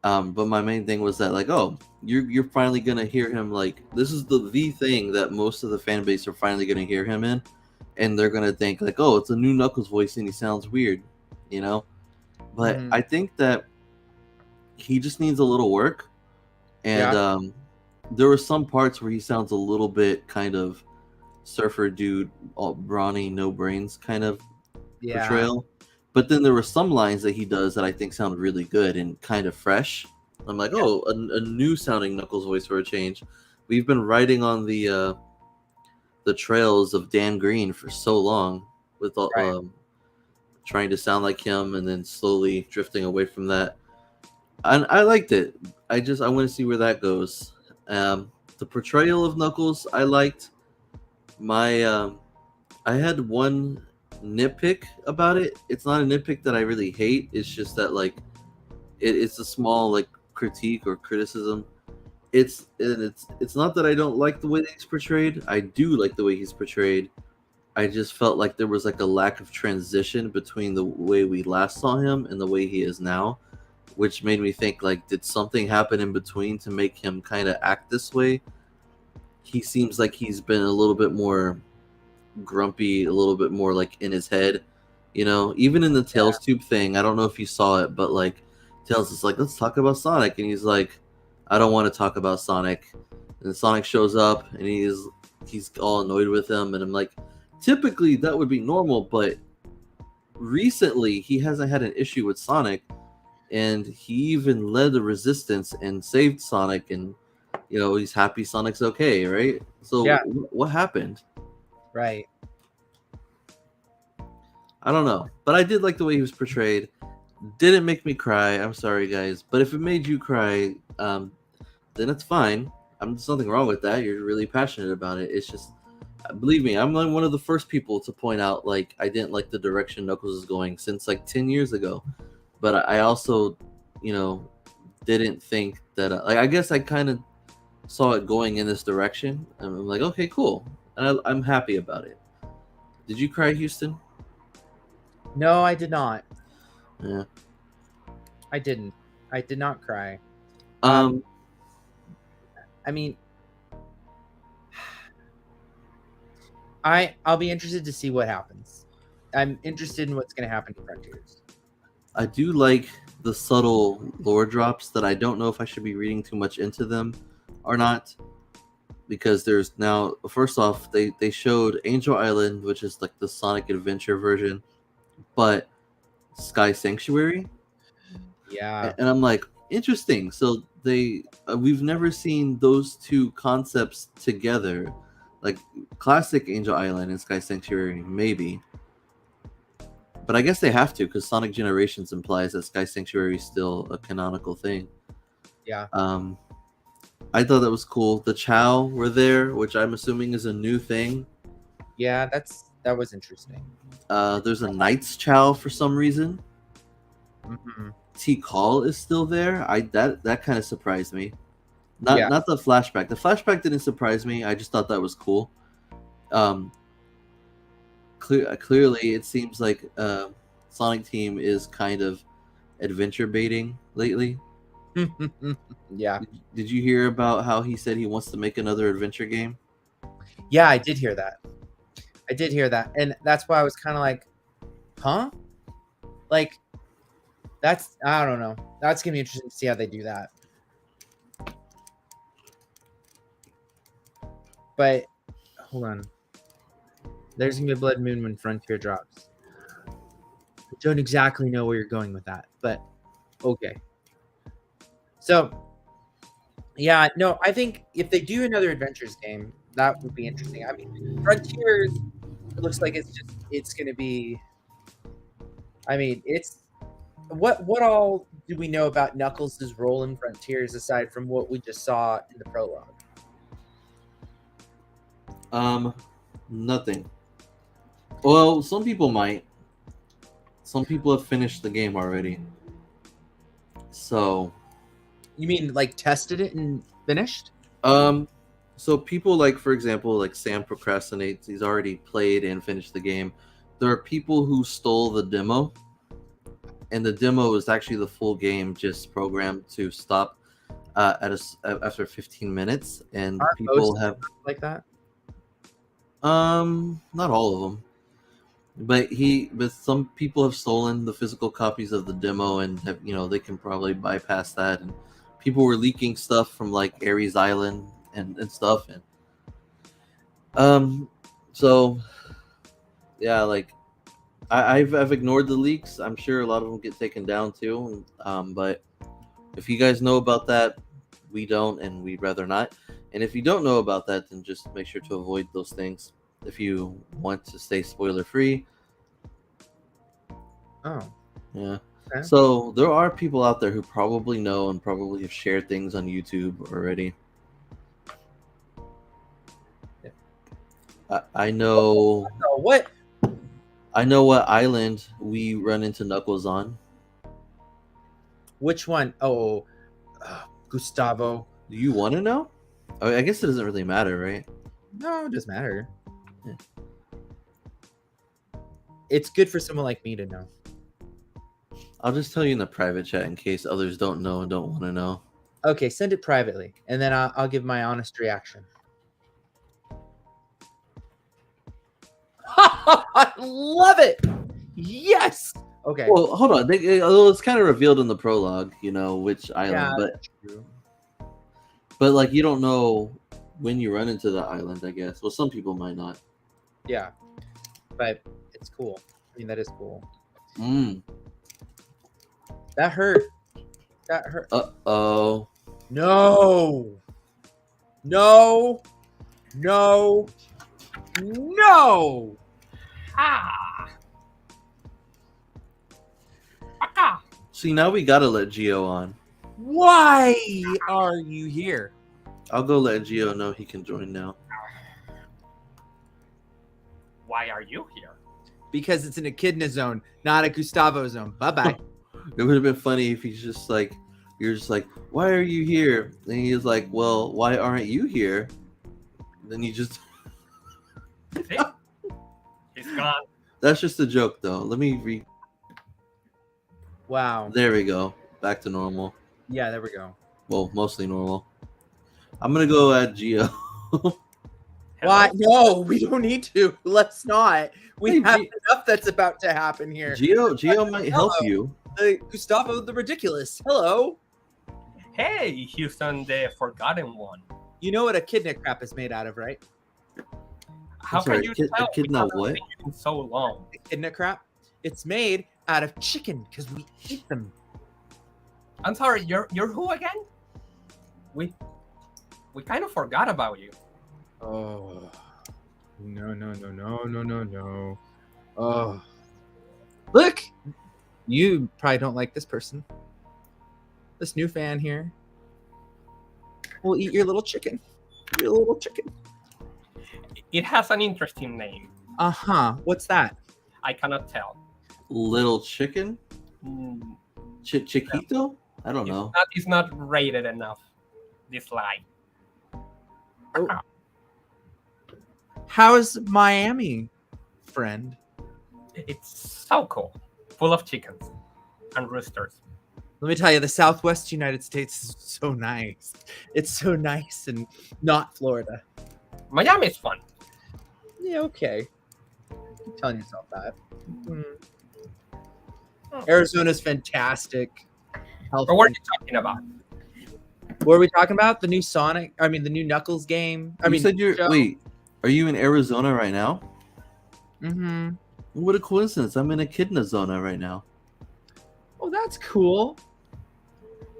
But my main thing was that, like, oh, you're finally gonna hear him. Like, this is the thing that most of the fan base are finally gonna hear him in, and they're gonna think like, oh, it's a new Knuckles voice and he sounds weird, you know. But Mhm. I think that he just needs a little work, and Yeah. there were some parts where he sounds a little bit kind of surfer dude, all brawny, no brains kind of Yeah. portrayal. But then there were some lines that he does that I think sound really good and kind of fresh. I'm like, Yeah. oh, a new sounding Knuckles voice for a change. We've been riding on the trails of Dan Green for so long with Right. trying to sound like him and then slowly drifting away from that. And I liked it. I want to see where that goes. The portrayal of Knuckles I liked. My I had one nitpick about it. It's not a nitpick that I really hate. It's just that, like, it's a small, like, critique or criticism. It's not that I don't like the way that he's portrayed. I do like the way he's portrayed. I just felt like there was like a lack of transition between the way we last saw him and the way he is now, which made me think, like, did something happen in between to make him kind of act this way? He seems like he's been a little bit more grumpy, a little bit more like in his head, you know. Even in the Tails Tube thing, I don't know if you saw it, but like Tails is like, let's talk about Sonic, and he's like, I don't want to talk about Sonic. And Sonic shows up and he's all annoyed with him, and I'm like, typically that would be normal, but recently he hasn't had an issue with Sonic, and he even led the resistance and saved Sonic, and you know, he's happy Sonic's okay, right? So Yeah. what happened? Right. I don't know, but I did like the way he was portrayed. Didn't make me cry. I'm sorry, guys, but if it made you cry, then it's fine. There's nothing wrong with that. You're really passionate about it. It's just, believe me, I'm like one of the first people to point out, like, I didn't like the direction Knuckles is going since like 10 years ago. But I also, you know, didn't think that, like, I guess I kind of saw it going in this direction. And I'm like, okay, cool. And I'm happy about it. Did you cry, Houston? No, I did not. Yeah. I didn't. I did not cry. Um, I mean, I'll be interested to see what happens. I'm interested in what's going to happen to Frontiers. I do like the subtle lore drops that I don't know if I should be reading too much into them or not, because there's now, first off, they showed Angel Island, which is like the Sonic Adventure version, but Sky Sanctuary, Yeah. and I'm like, interesting. So they we've never seen those two concepts together, like classic Angel Island and Sky Sanctuary, maybe. But I guess they have to, because Sonic Generations implies that Sky Sanctuary is still a canonical thing. Yeah. I thought that was cool. The Chow were there, which I'm assuming is a new thing. Yeah, that was interesting. There's a Knights Chow for some reason. Mm-hmm. T-Call is still there. That kind of surprised me. Yeah. Not the flashback. The flashback didn't surprise me. I just thought that was cool. Clearly, it seems like Sonic Team is kind of adventure baiting lately. Yeah. Did you hear about how he said he wants to make another adventure game? Yeah, I did hear that. And that's why I was kind of like, huh? Like, I don't know. That's going to be interesting to see how they do that. But, hold on. There's going to be a Blood Moon when Frontier drops. I don't exactly know where you're going with that, but okay. So, yeah, no, I think if they do another Adventures game, that would be interesting. I mean, Frontiers, it looks like it's going to be, I mean, it's, what all do we know about Knuckles' role in Frontiers aside from what we just saw in the prologue? Nothing. Well, some people might. Some people have finished the game already. So, You mean like tested it and finished? so people like, for example, like Sam procrastinates. He's already played and finished the game. There are people who stole the demo, and the demo is actually the full game, just programmed to stop after 15 minutes. And Aren't people most have like that? not all of them, but some people have stolen the physical copies of the demo and have, they can probably bypass that. And people were leaking stuff from like Ares Island and stuff. And so yeah, like I've ignored the leaks. I'm sure a lot of them get taken down too. But if you guys know about that, we don't, and we'd rather not. And if you don't know about that, then just make sure to avoid those things if you want to stay spoiler free. Oh. Yeah. Okay. So there are people out there who probably know and probably have shared things on YouTube already. I know. Oh, what? I know what island we run into Knuckles on. Which one? Oh, Gustavo. Do you want to know? I guess it doesn't really matter, right? No, it doesn't matter. Yeah. It's good for someone like me to know. I'll just tell you in the private chat in case others don't know and don't want to know. Okay, send it privately, and then I'll give my honest reaction. I love it. Yes. Okay. Well, hold on. It's kind of revealed in the prologue, which island, that's true. but like you don't know when you run into the island, I guess. Well, some people might not. Yeah, but it's cool. I mean, that is cool. That hurt. That hurt. Uh-oh. No. No. No. No. See, now we gotta let Gio on. Why are you here? I'll go let Gio know he can join now. Why are you here? Because it's an Echidna zone, not a Gustavo zone. Bye-bye. It would have been funny if he's just like, you're just like, why are you here? And he's like, well, why aren't you here? And then you just... See? He's gone. That's just a joke, though. Let me read. Wow. There we go. Back to normal. Yeah, there we go. Well, mostly normal. I'm gonna go at Gio. Why? No, we don't need to. Let's not. We Hey, have enough that's about to happen here. Gio might help you. Gustavo the Ridiculous. Hello. Hey, Houston, the forgotten one. You know what Echidna crap is made out of, right? How sorry, can you tell? Echidna Because what? it's been so long. Echidna crap. It's made out of chicken because we eat them. I'm sorry, you're who again? We kind of forgot about you. Oh. No. Oh. Look! You probably don't like this person. This new fan here. We'll eat your little chicken. Your little chicken. It has an interesting name. Uh-huh. What's that? I cannot tell. Little chicken? Mm, Chiquito? I don't know. It's not rated enough. This line. Oh. How's Miami, friend? It's so cool. Full of chickens and roosters. Let me tell you, the Southwest United States is so nice. It's so nice and not Florida. Miami is fun. Yeah, okay. Keep telling yourself that. Arizona's fantastic. But what are you talking about? What are we talking about? The new the new Knuckles game? You said wait, are you in Arizona right now? Mm-hmm. What a coincidence. I'm in Echidna Zone right now. Oh, that's cool.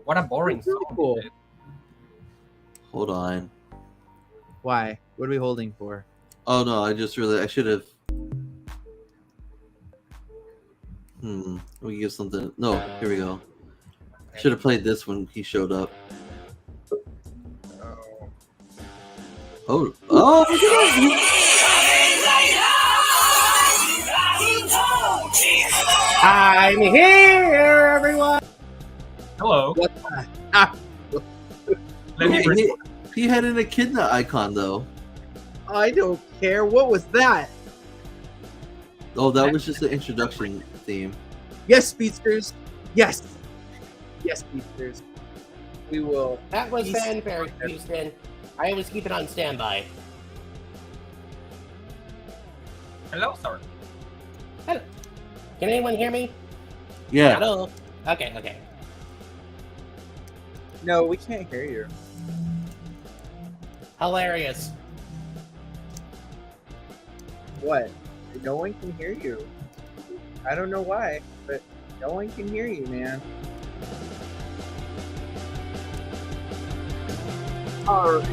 What a boring That's really song. cool. Hold on. Why? What are we holding for? Oh no, I should have. We give something. No, here we go. I should have played this when he showed up. Oh, look at that. I'm here, everyone. Hello. What the? Ah, Let me Wait, he had an echidna icon though. I don't care. What was that? Oh, that was just the introduction theme. Yes, speedsters. Yes. Yes, speedsters. We will. That was He's- fanfare, Houston. I always keep it on standby. Hello, sir. Hello. Can anyone hear me? Yeah. Hello. Okay. No, we can't hear you. Hilarious. What? No one can hear you. I don't know why, but no one can hear you, man. Alright.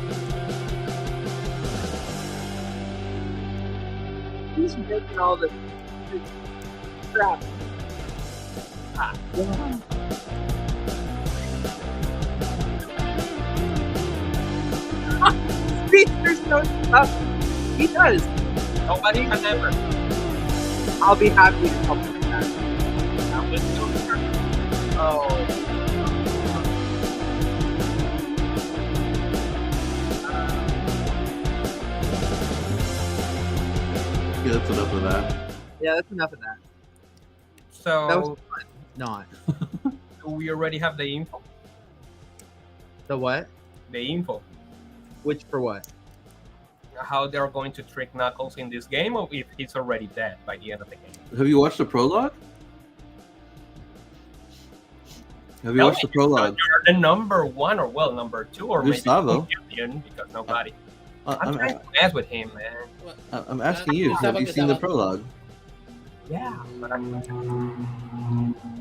Who's making all the crap? Ah. Speedster's so tough. He does. Nobody can ever. I'll be happy to help with that. Now let's go. Oh. Yeah, that's enough of that. Yeah, that's enough of that. So, That was fun. Not. do we already have the info? The what? The info. Which for what? How they're going to trick Knuckles in this game, or if he's already dead by the end of the game. Have you watched the prologue? Have you No, watched the prologue? You're the number one, or well, number two, or Gustavo. maybe champion, because nobody. I'm I'm, trying to mess with him, man. I'm asking you. Have you seen the prologue? Yeah, but I'm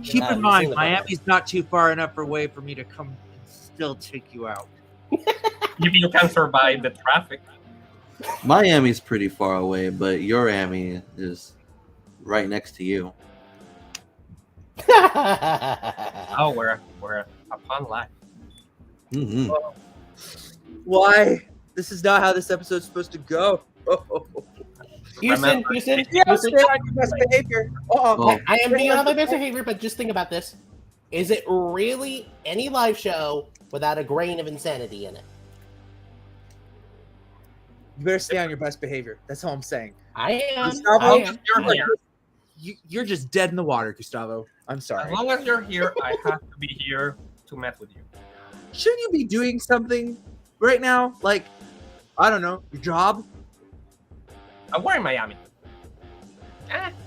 Keep Yeah, in you've mind, seen the Miami's not too far enough away for me to come and still take you out. if you can survive the traffic. Miami's pretty far away, but your Miami is right next to you. Oh, we're upon life. Mm-hmm. Why? This is not how this episode's supposed to go. Houston. Stay Houston. on your best behavior. Oh. I am being on my best behavior, but just think about this. Is it really any live show without a grain of insanity in it? You better stay on your best behavior. That's all I'm saying. I am. Gustavo, I am. You're here. You're just dead in the water, Gustavo. I'm As sorry. long as you're here, I have to be here to mess with you. Shouldn't you be doing something right now? Like, I don't know, your job? We're in Miami.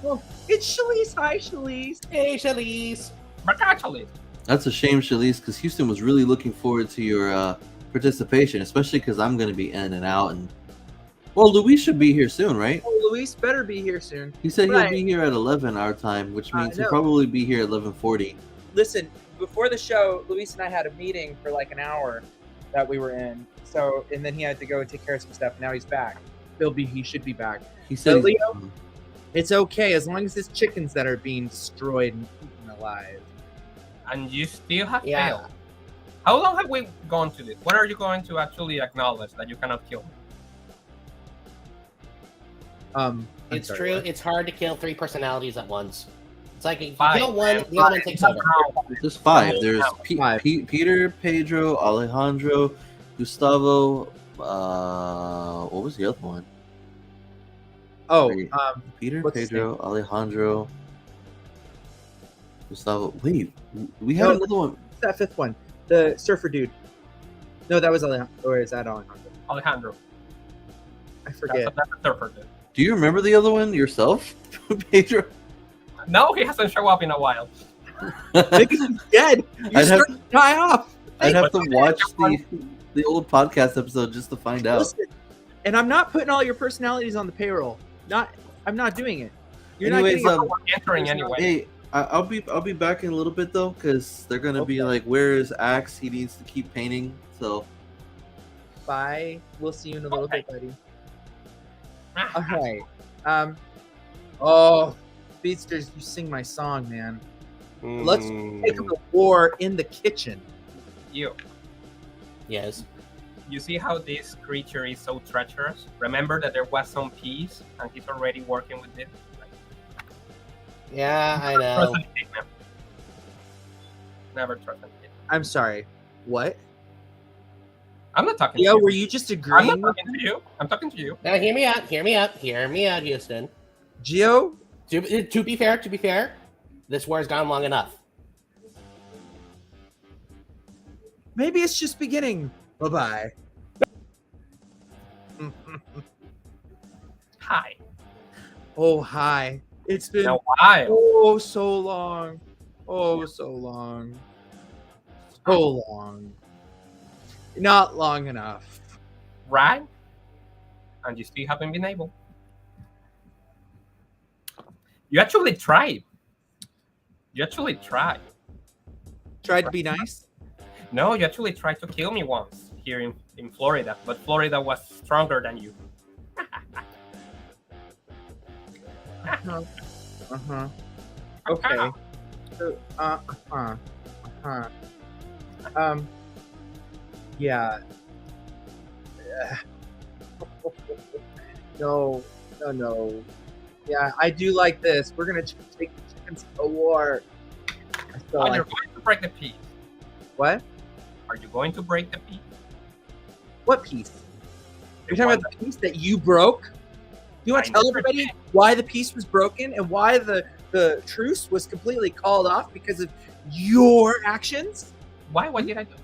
Well, it's Shalise. Hi, Shalise. Hey, Shalise. But actually, That's a shame, Shalise, because Houston was really looking forward to your participation, especially because I'm going to be in and out. And well, Luis should be here soon, right? Oh, Luis better be here soon. He said Right. he'll be here at 11 our time, which means he'll no. probably be here at 11:40. Listen, before the show, Luis and I had a meeting for like an hour that we were in. So, and then he had to go and take care of some stuff. Now he's back. He should be back. He said, So, Leo? It's okay as long as it's chickens that are being destroyed and eaten alive. and you still have Yeah. failed. How long have we gone to this? When are you going to actually acknowledge that you cannot kill me? I'm It's sorry, true. what? It's hard to kill three personalities at once. It's like if you Five, kill one, man, the other one five. takes over. There's five. There's Five. Peter, Pedro, Alejandro, Gustavo. What was the other one? Oh, Wait. Peter, What's his Pedro, Alejandro, Gustavo. Wait, we had No. another one. what's that fifth one? The surfer dude. No, that was Alejandro. Or is that Alejandro? Alejandro. I forget. That's a surfer dude. Do you remember the other one yourself, Pedro? No, he hasn't shown up in a while. Maybe he's dead. You're I'd have- starting to die off. I'd have to But- watch the old podcast episode just to find out. Listen, and I'm not putting all your personalities on the payroll. I'm not doing it. You're Anyways, not getting We're entering anyway. Hey, I'll be back in a little bit though, because they're gonna be Okay. like, "Where is Axe? He needs to keep painting." So bye. We'll see you in a little Okay. bit, buddy. All right. Oh, Speedsters, you sing my song, man. Let's take up a war in the kitchen. You. Yes. You see how this creature is so treacherous? Remember that there was some peace, and he's already working with this. Yeah, I know. Trust an Echidna. Never trust an Echidna. I'm sorry. What? I'm not talking Yo, to you. were you just I'm agreeing not with talking to you. I'm talking to you. Now, hear me out. Hear me out. Hear me out, Houston. Gio? To be fair, this war's gone long enough. Maybe it's just beginning. Bye-bye. Hi. Oh, hi. It's been Now why? oh so long. Oh, so long. So long. Not long enough. Right? And you still haven't been able. You actually tried. You actually tried. Tried to be nice. No, you actually tried to kill me once here in Florida, but Florida was stronger than you. Uh-huh. Okay. So, yeah. No. Yeah, I do like this. We're gonna take the chickens to war. I still Are like you going to break the peace? what? Are you going to break the peace? What piece? You're talking about the piece that you broke? Do you want to I tell never everybody did. why the piece was broken and why the truce was completely called off because of your actions? Why? What did I do?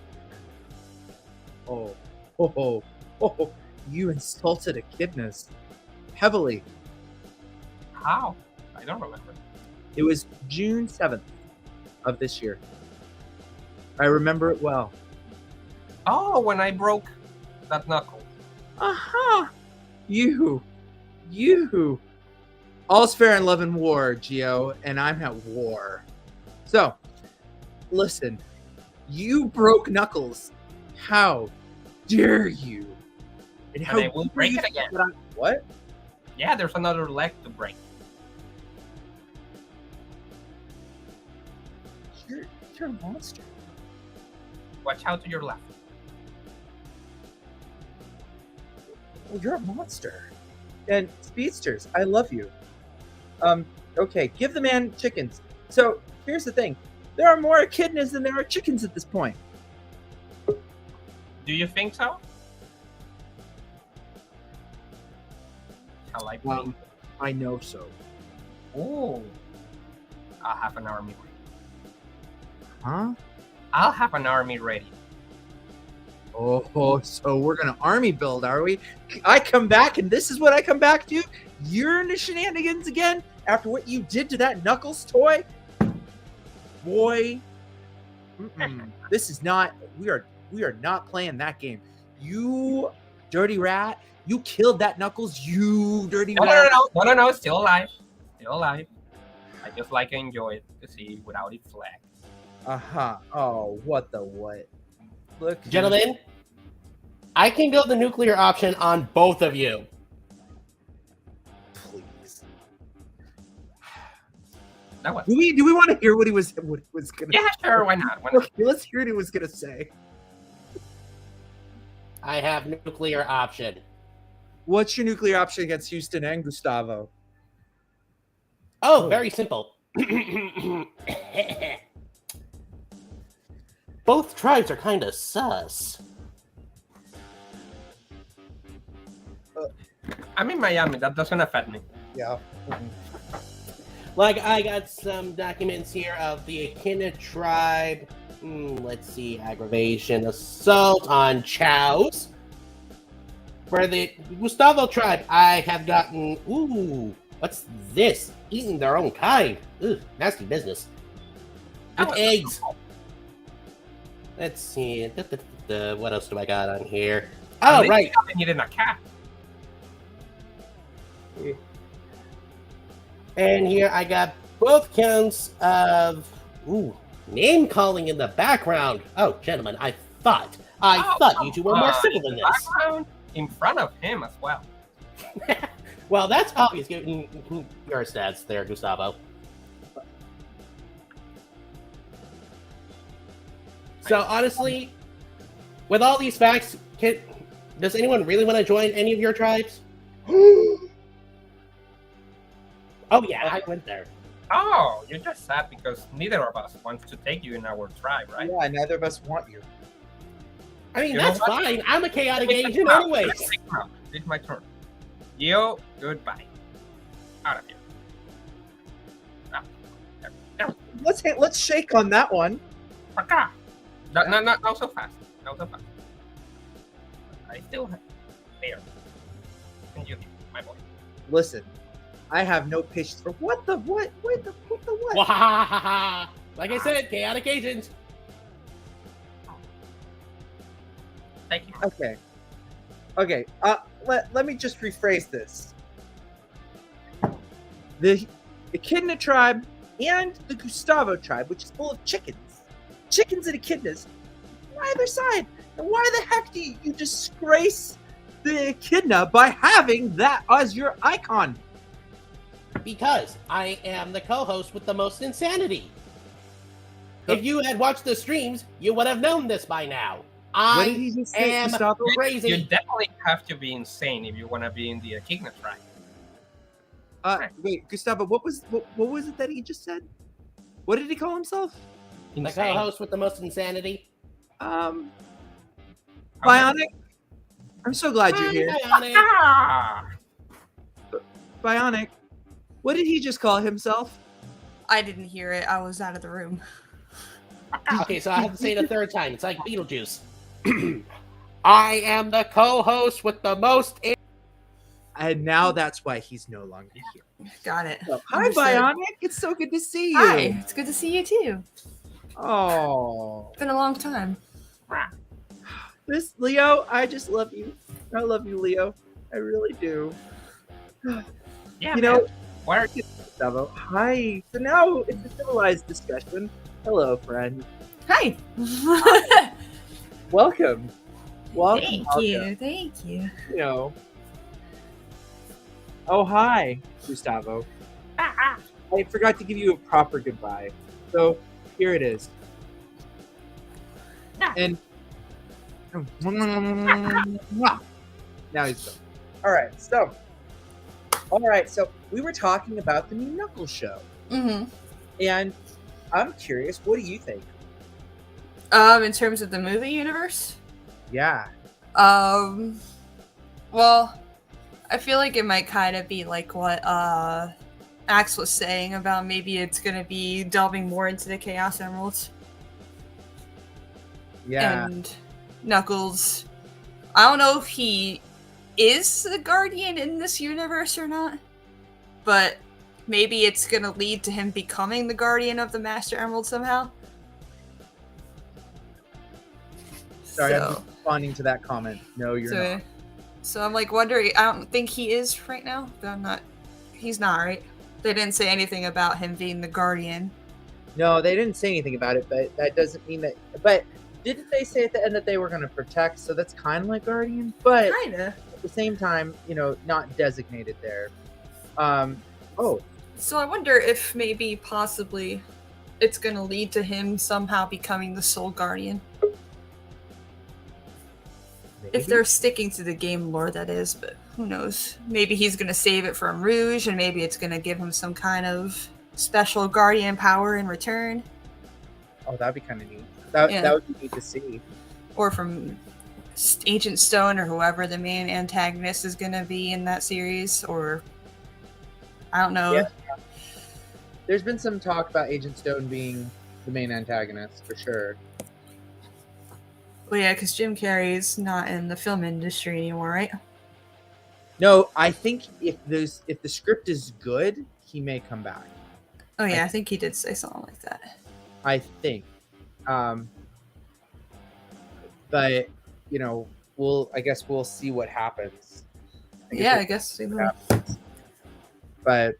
Oh, you insulted echidnas heavily. How? I don't remember. It was June 7th of this year. I remember it well. Oh, when I broke that knuckle. Aha! You. All's fair in love and war, Gio, and I'm at war. So, listen. You broke Knuckles. How dare you? And how I will dare break you it again. think that what? Yeah, there's another leg to break. You're a monster. Watch out to your left. Well, you're a monster. And speedsters, I love you. Okay, give the man chickens. So here's the thing: there are more echidnas than there are chickens at this point. Do you think so? Shall I bring? I know so. Oh, I'll have an army ready. Huh? I'll have an army ready. Oh, so we're gonna army build, are we? I come back, and this is what I come back to. You're into shenanigans again after what you did to that Knuckles toy, boy. This is not. We are not playing that game. You dirty rat. You killed that Knuckles. You dirty rat. No. Still alive. Still alive. I just like to enjoy it to see without its flag. Oh, what the what? Look, Gentlemen, I can go the nuclear option on both of you. please. That was. Do we want to hear what he was gonna? Yeah, sure. Why not? Why not? Okay, let's hear what he was gonna say. I have nuclear option. What's your nuclear option against Houston and Gustavo? Oh, very simple. Both tribes are kind of sus. I'm in Miami. That doesn't affect me. Yeah. Like, I got some documents here of the Echidna tribe. Let's see, aggravation, assault on chows. For the Gustavo tribe, I have gotten, what's this? Eating their own kind. Ooh, nasty business. That With was eggs. cool. Let's see. What else do I got on here? Oh, Maybe right. I needed a cat. And here I got both counts of name calling in the background. Oh, gentlemen, I thought you two were more civil than this. Background in front of him as well. Well, that's obvious given your stats there, Gustavo. So honestly, with all these facts, does anyone really want to join any of your tribes? Oh yeah, I went there. Oh, you're just sad because neither of us wants to take you in our tribe, right? Yeah, neither of us want you. I mean, You know that's what? fine. I'm a chaotic Take agent them out. anyways. Take them out. It's my turn. You, goodbye. Out of here. Ah, there. Let's shake on that one. Paka. Not so fast. Not so fast. I still have there. And you, my boy. Listen, I have no patience for what the what? Wait, the what? Wahahaha. Like I said, chaotic agent. Thank you. Okay. Let me just rephrase this. The Echidna tribe and the Gustavo tribe, which is full of chickens and echidnas, on either side. And why the heck do you disgrace the echidna by having that as your icon? Because I am the co-host with the most insanity. If you had watched the streams, you would have known this by now. What did I he just say, am Gustavo? crazy. You definitely have to be insane if you want to be in the Echidna tribe. Wait, Gustavo, what was it that he just said? What did he call himself? The Insane. co-host with the most insanity. Bionic. Okay. I'm so glad you're here. Bionic. Ah! Bionic. What did he just call himself? I didn't hear it. I was out of the room. Okay, so I have to say it a third time. It's like Beetlejuice. I am the co-host with the most. And now that's why he's no longer here. Got it. So, hi, Understood. Bionic. It's so good to see you. Hi. It's good to see you too. Oh, It's been a long time. this Leo, I just love you. I love you, Leo. I really do. Yeah, You know, man. Where are you? Gustavo. Hi. So now it's a civilized discussion. Hello, friend. Hi. Welcome. Welcome. Thank welcome. you. Thank you. You know. Oh, hi, Gustavo. Ah, I forgot to give you a proper goodbye. So here it is. And now he's done. All right. So we were talking about the new Knuckles show, Mm-hmm. and I'm curious. What do you think? In terms of the movie universe, Yeah. well, I feel like it might kind of be like what Axe was saying about maybe it's gonna be delving more into the Chaos Emeralds. Yeah. And Knuckles, I don't know if he is the Guardian in this universe or not, but maybe it's gonna lead to him becoming the Guardian of the Master Emerald somehow. Sorry, I'm So- just responding to that comment. No, you're not. So I'm like wondering. I don't think he is right now, but I'm not. He's not, right? They didn't say anything about him being the Guardian. No, they didn't say anything about it, but that doesn't mean that. But didn't they say at the end that they were going to protect? So that's kind of like Guardian, but Kinda. at the same time, not designated there. Oh, So I wonder if maybe possibly it's gonna lead to him somehow becoming the sole Guardian. maybe. If they're sticking to the game lore, that is, but who knows? Maybe he's gonna save it from Rouge, and maybe it's gonna give him some kind of special Guardian power in return, Oh, that'd be kind of neat. That Yeah. that would be neat to see. or from Agent Stone or whoever the main antagonist is gonna be in that series, or I don't know. Yeah. There's been some talk about Agent Stone being the main antagonist for sure. Well, yeah, because Jim Carrey's not in the film industry anymore, right? No, I think if the script is good, he may come back. Oh yeah, I think he did say something like that. I think. But I guess we'll see what happens. I guess. We will. But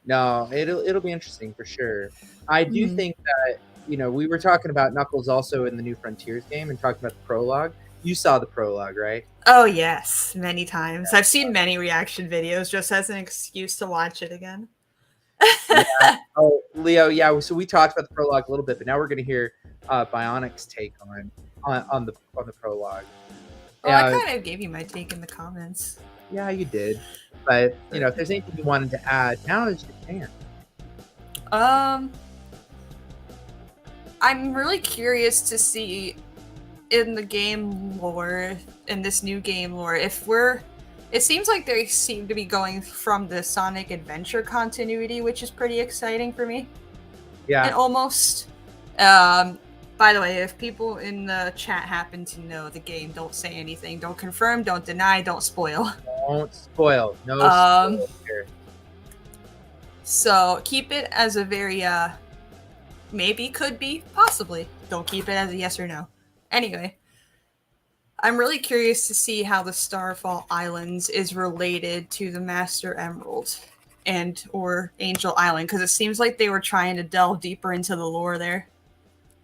no, it'll be interesting for sure. I do Mhm. think that we were talking about Knuckles also in the New Frontiers game and talking about the prologue. You saw the prologue, right? Oh yes, many times. I've seen many reaction videos just as an excuse to watch it again. Oh, Leo, yeah. So we talked about the prologue a little bit, but now we're going to hear Bionic's take on the prologue. Well, I Yeah, kind of gave you my take in the comments. yeah, you did. But if there's anything you wanted to add, now is your chance. I'm really curious to see in the game lore, in this new game lore, if we're... It seems like they seem to be going from the Sonic Adventure continuity, which is pretty exciting for me. And Yeah. almost... By the way, if people in the chat happen to know the game, don't say anything. Don't confirm, don't deny, don't spoil. Don't spoil. No spoil here. So keep it as a very, maybe, could be, possibly. Don't keep it as a yes or no. Anyway, I'm really curious to see how the Starfall Islands is related to the Master Emerald and or Angel Island, because it seems like they were trying to delve deeper into the lore there.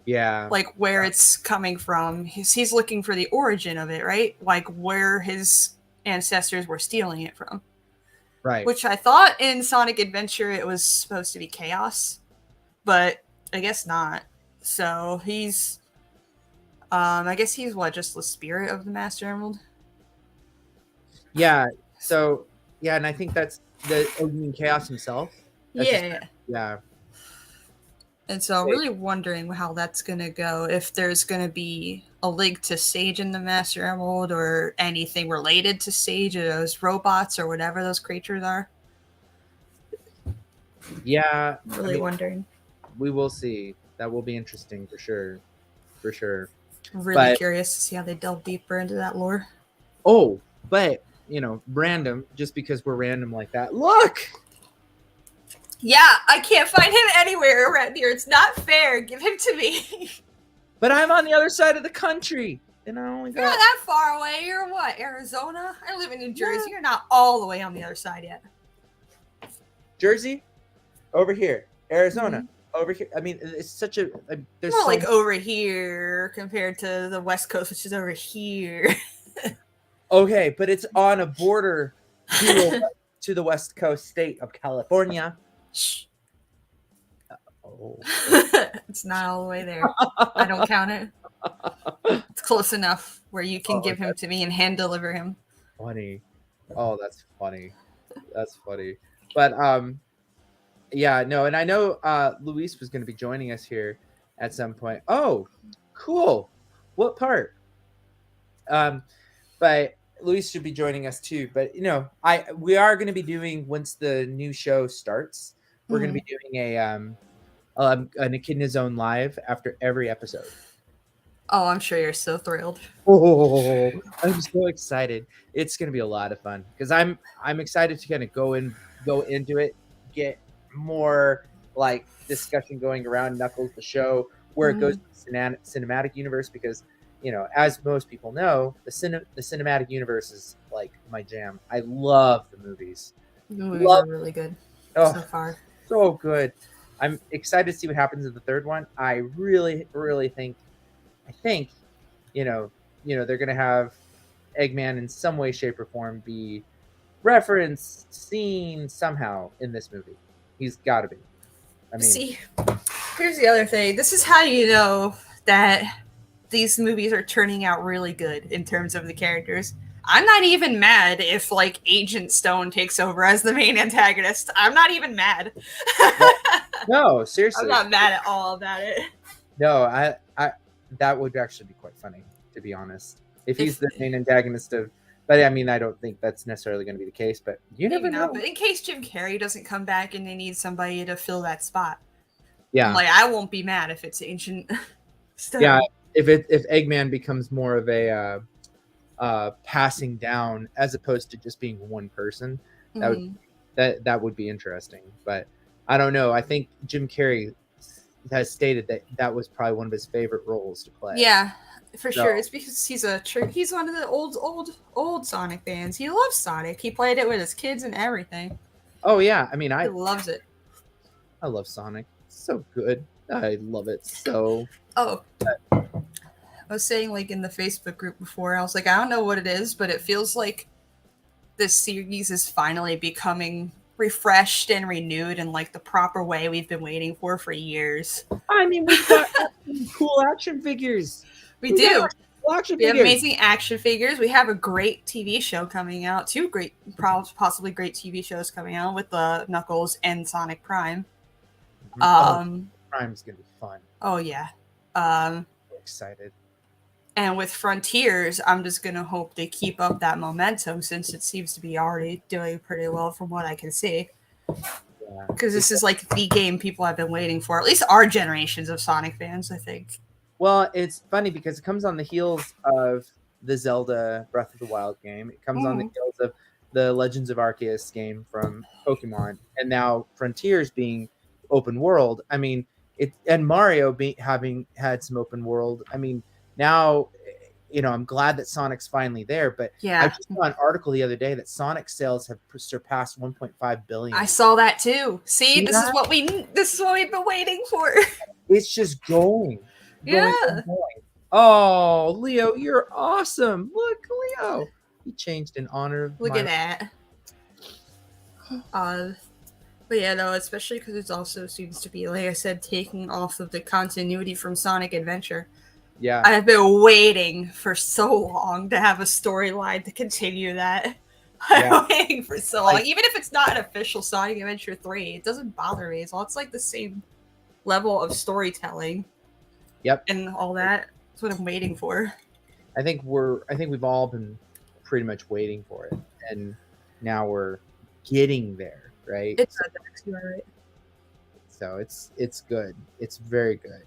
Yeah. Like where it's coming from. He's looking for the origin of it, right? Like where his ancestors were stealing it from. Right. Which I thought in Sonic Adventure it was supposed to be chaos, but I guess not. So he's, I guess he's what, just the spirit of the Master Emerald? Yeah. So yeah, and I think that's the you mean Chaos himself. That's Yeah. Yeah. And so I'm really wondering how that's going to go, if there's going to be a link to Sage in the Master Emerald or anything related to Sage or those robots or whatever those creatures are. Yeah. Really wondering. We will see. That will be interesting for sure. For sure. Really curious to see how they delve deeper into that lore. Oh, but, random, just because we're random like that. Look! Yeah, I can't find him anywhere around here. It's not fair. Give him to me. But I'm on the other side of the country. And I only You're not that far away. You're what, Arizona? I live in New Jersey. Yeah. You're not all the way on the other side yet. Jersey? Over here. Arizona? Over here. I mean, it's such a... there's more so like over here compared to the West Coast, which is over here. Okay, but it's on a border to the West Coast state of California. Oh. It's not all the way there. I don't count it. It's close enough where you can give him to me and hand deliver him. Funny. Oh, that's funny. That's funny. But yeah, no, and I know Luis was going to be joining us here at some point. Oh, cool. What part? But Luis should be joining us too. But we are going to be doing, once the new show starts, we're going to be doing an Echidna Zone live after every episode. Oh, I'm sure you're so thrilled. Oh, I'm so excited. It's going to be a lot of fun because I'm excited to kind of go into it, get more like discussion going around Knuckles the show, where it goes to the cinematic universe, because as most people know, the cinematic universe is like my jam. I love the movies. The movies are really good so far. So good. I'm excited to see what happens in the third one. I really, really think they're gonna have Eggman in some way, shape, or form be referenced, seen somehow in this movie. He's got to be. I mean, see, here's the other thing. This is how you know that these movies are turning out really good in terms of the characters. I'm not even mad if Agent Stone takes over as the main antagonist. I'm not even mad. No, seriously. I'm not mad at all about it. No, I that would actually be quite funny, to be honest. If he's the main antagonist of, but I mean, I don't think that's necessarily going to be the case, but you never know. But in case Jim Carrey doesn't come back and they need somebody to fill that spot. Yeah. I won't be mad if it's Ancient Stone. Yeah, if Eggman becomes more of a passing down as opposed to just being one person, that would be interesting. But I don't know. I think Jim Carrey has stated that was probably one of his favorite roles to play. Yeah, for sure. It's because he's one of the old Sonic fans. He loves Sonic. He played it with his kids and everything. Oh yeah, I mean, he loves it. I love Sonic. So good. I love it so. Oh. I was saying in the Facebook group before, I was like, I don't know what it is, but it feels like this series is finally becoming refreshed and renewed in the proper way we've been waiting for years. I mean, we've got cool action figures. We do. We have amazing action figures. We have a great TV show coming out. Two possibly great TV shows coming out with Knuckles and Sonic Prime. Prime's gonna be fun. Oh yeah. I'm excited. And with Frontiers, I'm just gonna hope they keep up that momentum since it seems to be already doing pretty well from what I can see. Yeah. Because this is like the game people have been waiting for, at least our generations of Sonic fans, I think. Well, it's funny because it comes on the heels of the Zelda Breath of the Wild game. It comes on the heels of the Legends of Arceus game from Pokemon, and now Frontiers being open world. I mean, and Mario having had some open world. I mean, now, I'm glad that Sonic's finally there. But Yeah. I just saw an article the other day that Sonic sales have surpassed 1.5 billion. I saw that too. See, this that? is what we've been waiting for. It's just going. Yeah. Going. Oh, Leo, you're awesome. Look, Leo. He changed in honor of Look at that. But yeah, no, especially because it also seems to be, like I said, taking off of the continuity from Sonic Adventure. Yeah. I have been waiting for so long to have a storyline to continue that. Yeah. I'm waiting for so long. Even if it's not an official Sonic Adventure 3, it doesn't bother me. It's like the same level of storytelling. Yep. And all that. That's what I'm waiting for. I think we've all been pretty much waiting for it. And now we're getting there, right? It's right. So it's good. It's very good.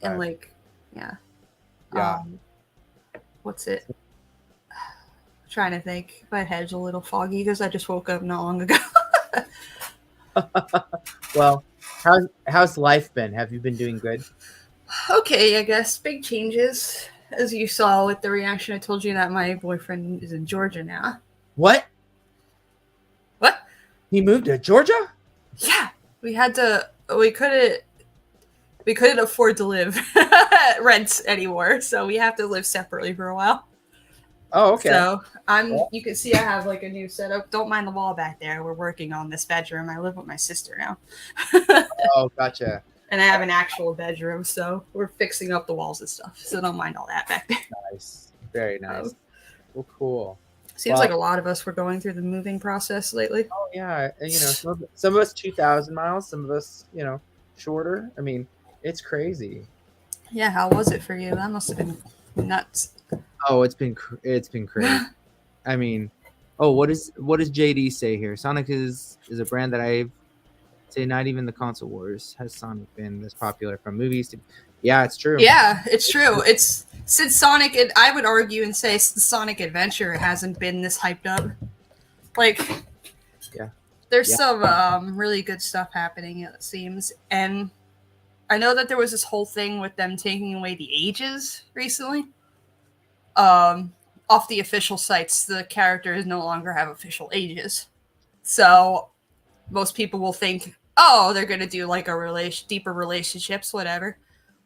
And like, yeah. Yeah. What's it? I'm trying to think. My head's a little foggy because I just woke up not long ago. Well, how's life been? Have you been doing good? Okay, I guess. Big changes. As you saw with the reaction, I told you that my boyfriend is in Georgia now. What? What? He moved to Georgia? Yeah. We couldn't afford to live rent anymore, so we have to live separately for a while. Oh, okay. So you can see I have like a new setup. Don't mind the wall back there. We're working on this bedroom. I live with my sister now. Oh, gotcha. And I have an actual bedroom, so we're fixing up the walls and stuff. So don't mind all that back there. Nice. Very nice. Well, cool. Seems like a lot of us were going through the moving process lately. Oh yeah, and some of us 2,000 miles, some of us shorter. I mean, it's crazy. Yeah, how was it for you? That must have been nuts. Oh, it's been crazy. I mean, what does JD say here? Sonic is a brand that I've say not even the console wars has Sonic been this popular from movies to. Yeah, it's true. Yeah, it's true. It's since Sonic, I would argue and say since Sonic Adventure hasn't been this hyped up. Like, yeah, there's some really good stuff happening, it seems. And I know that there was this whole thing with them taking away the ages recently. Off the official sites, the characters no longer have official ages. So most people will think, oh, they're going to do like a deeper relationships, whatever.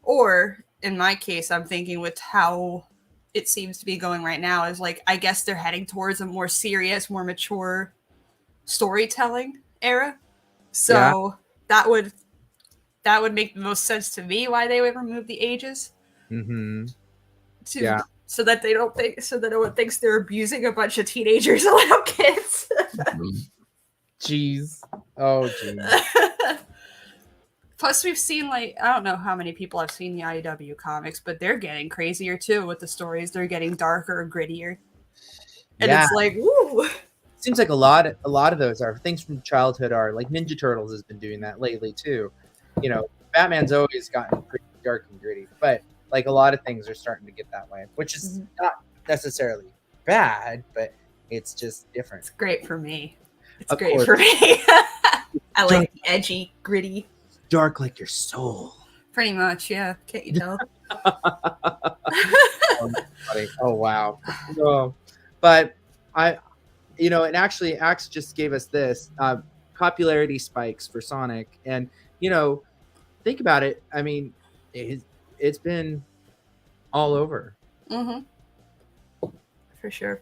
Or in my case, I'm thinking with how it seems to be going right now is like, I guess they're heading towards a more serious, more mature storytelling era. So that would make the most sense to me why they would remove the ages. Mm-hmm. So that they don't think, so that no one thinks they're abusing a bunch of teenagers and little kids. Jeez. Oh, jeez. Plus, we've seen, like, I don't know how many people have seen the IDW comics, but they're getting crazier too with the stories. They're getting darker and grittier. And it's like, woo! Seems like a lot of those are things from childhood are like Ninja Turtles has been doing that lately too. Batman's always gotten pretty dark and gritty, but like a lot of things are starting to get that way, which is not necessarily bad, but it's just different. It's great for me. It's Of great course. for me. I like the edgy, gritty. Dark like your soul. Pretty much, yeah. Can't you tell? Oh wow. But and actually Axe just gave us this popularity spikes for Sonic, and think about it. I mean, it's been all over. Mm-hmm. For sure.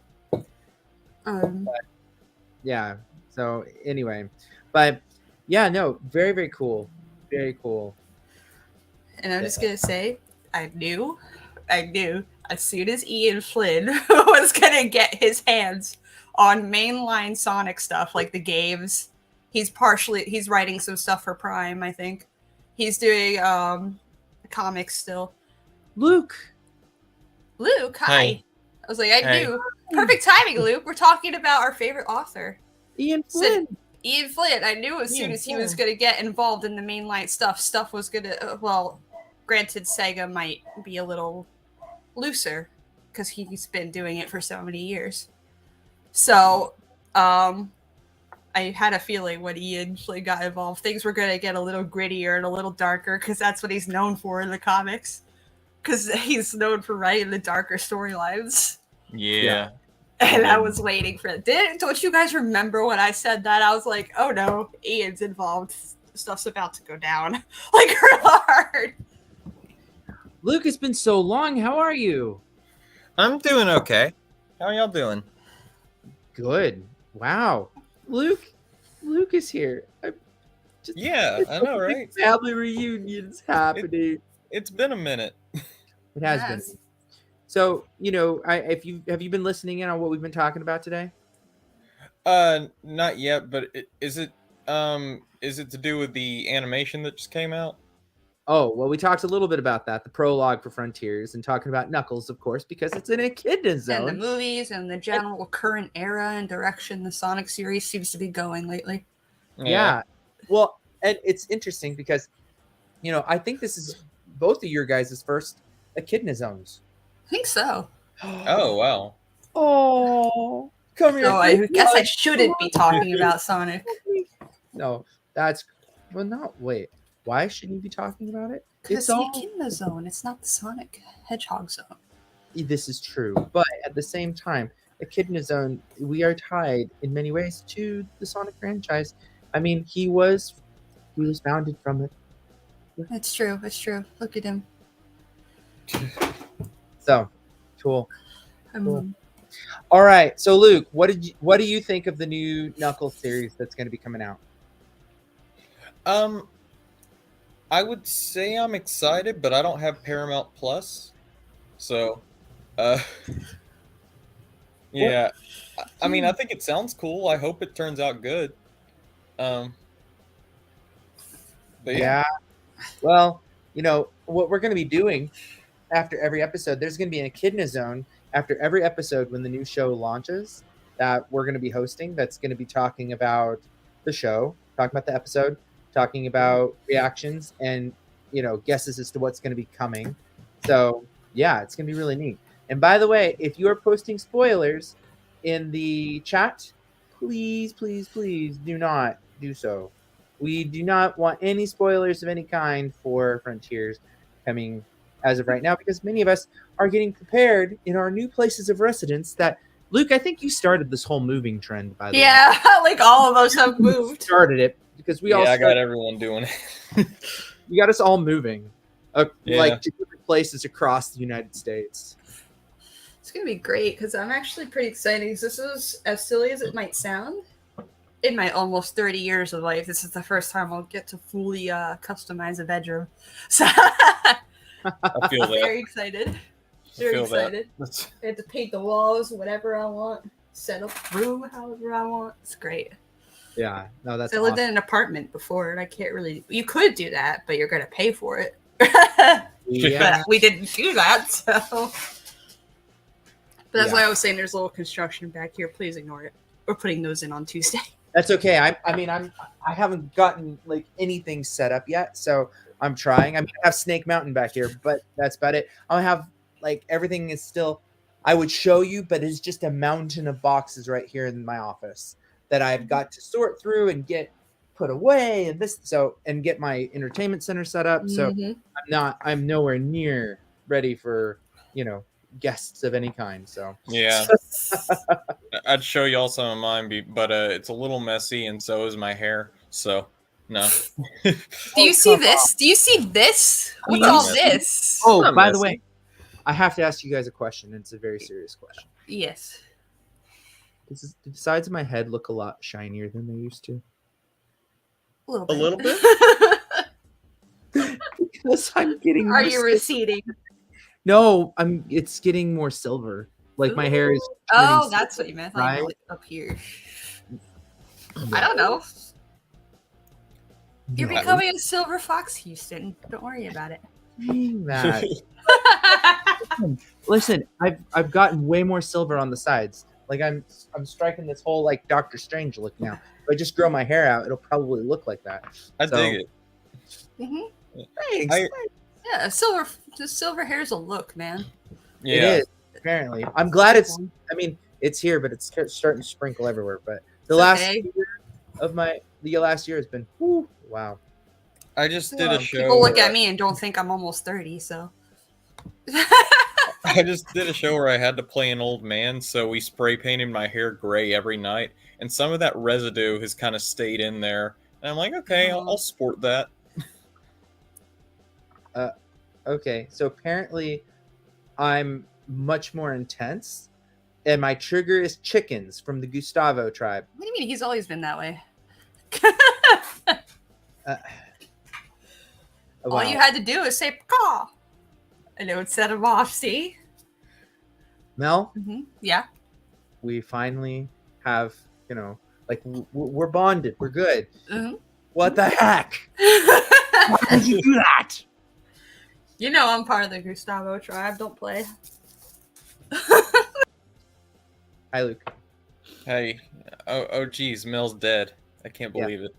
Yeah. So anyway, but yeah, no, very, very cool. Very cool. And I'm just gonna say, I knew as soon as Ian Flynn was gonna get his hands on mainline Sonic stuff, like the games. He's writing some stuff for Prime, I think. He's doing comics still. Luke. Luke, hi. Hi. I was like, I Hey. knew. Perfect timing, Luke. We're talking about our favorite author, Ian Flynn. Ian Flynn. I knew as soon Ian as he was Flynn. going to get involved in the mainline stuff was going to, well, granted, Sega might be a little looser because he's been doing it for so many years. So, I had a feeling when Ian Flynn got involved, things were going to get a little grittier and a little darker because that's what he's known for in the comics. Because he's known for writing the darker storylines. Yeah. And I was waiting for it. Don't you guys remember when I said that? I was like, oh no, Ian's involved. Stuff's about to go down. Like, real hard. Luke, it's been so long. How are you? I'm doing okay. How are y'all doing? Good. Wow. Luke is here. Yeah, I know, right? Family reunions happening. It's been a minute. It has been. So, have you been listening in on what we've been talking about today? Not yet, but is it to do with the animation that just came out? Oh, well, we talked a little bit about that, the prologue for Frontiers, and talking about Knuckles, of course, because it's an Echidna Zone. And the movies and the general current era and direction the Sonic series seems to be going lately. Yeah. Well, and it's interesting because, I think this is both of your guys' first Echidna Zones. I think so. Oh, wow. Oh, come here. So I guess I shouldn't be talking about Sonic. No, wait. Why shouldn't you be talking about it? Because it's the Echidna Zone. It's not the Sonic Hedgehog Zone. This is true. But at the same time, Echidna Zone, we are tied in many ways to the Sonic franchise. I mean, he was founded from it. It's true. It's true. Look at him. So, cool. All right. So, Luke, what do you think of the new Knuckles series that's going to be coming out? I would say I'm excited, but I don't have Paramount Plus, so, yeah. I mean, I think it sounds cool. I hope it turns out good. But yeah. Well, what we're going to be doing after every episode, there's going to be an Echidna Zone after every episode when the new show launches that we're going to be hosting. That's going to be talking about the show, talking about the episode, talking about reactions and, guesses as to what's going to be coming. So, yeah, it's going to be really neat. And by the way, if you are posting spoilers in the chat, please, please, please do not do so. We do not want any spoilers of any kind for Frontiers coming as of right now, because many of us are getting prepared in our new places of residence that, Luke, I think you started this whole moving trend, by the way. Yeah, like all of us have moved. Started it because I got everyone doing it. You got us all moving, Yeah. like to different places across the United States. It's going to be great because I'm actually pretty excited. This is, as silly as it might sound, in my almost 30 years of life, this is the first time I'll get to fully customize a bedroom. So I feel that. very excited. Very excited. I had to paint the walls whatever I want, set up the room however I want. It's great. Yeah, no, that's I lived in an apartment before, and I can't really. You could do that, but you're gonna pay for it. Yeah. But we didn't do that, so. But that's Yeah. why I was saying there's a little construction back here. Please ignore it. We're putting those in on Tuesday. That's okay. I haven't gotten like anything set up yet, so I'm trying. I have Snake Mountain back here, but that's about it. I'll have like everything is still. I would show you, but it's just a mountain of boxes right here in my office that I've got to sort through and get put away, and get my entertainment center set up. So I'm nowhere near ready for guests of any kind. So Yeah. I'd show y'all some of mine, but it's a little messy, and so is my hair. So no. Do you see this? Do you see this? What's Yes. all this? Oh, Not by the messy. way, I have to ask you guys a question. It's a very serious question. Yes. Do the sides of my head look a lot shinier than they used to? A little A bit. little bit? Because I'm getting. Are more you receding? No, it's getting more silver. Like my hair is. Oh, turning that's what you meant. Right. Like up here. I don't know. You're No. becoming a silver fox, Houston. Don't worry about it. Saying that. Listen, I've gotten way more silver on the sides. Like I'm striking this whole like Doctor Strange look now. If I just grow my hair out, it'll probably look like that. I So- dig it. hmm Thanks. Yeah, the silver hair's a look, man. Yeah. It is apparently. I'm glad it's. I mean, it's here, but it's starting to sprinkle everywhere. But the It's last okay. year of the last year has been wow. I just did a show. People look where at me and don't think I'm almost 30, so. I just did a show where I had to play an old man, so we spray painted my hair gray every night, and some of that residue has kind of stayed in there. And I'm like, okay, I'll sport that. Okay, so apparently, I'm much more intense, and my trigger is chickens from the Gustavo tribe. What do you mean? He's always been that way. All you had to do is say "caw," and it would set him off. See? Mel, Yeah. we finally have, like we're bonded. We're good. Mhm. What the heck? Why did you do that? You know I'm part of the Gustavo tribe. Don't play. Hi, Luke. Hey, oh, geez, Mel's dead. I can't believe it.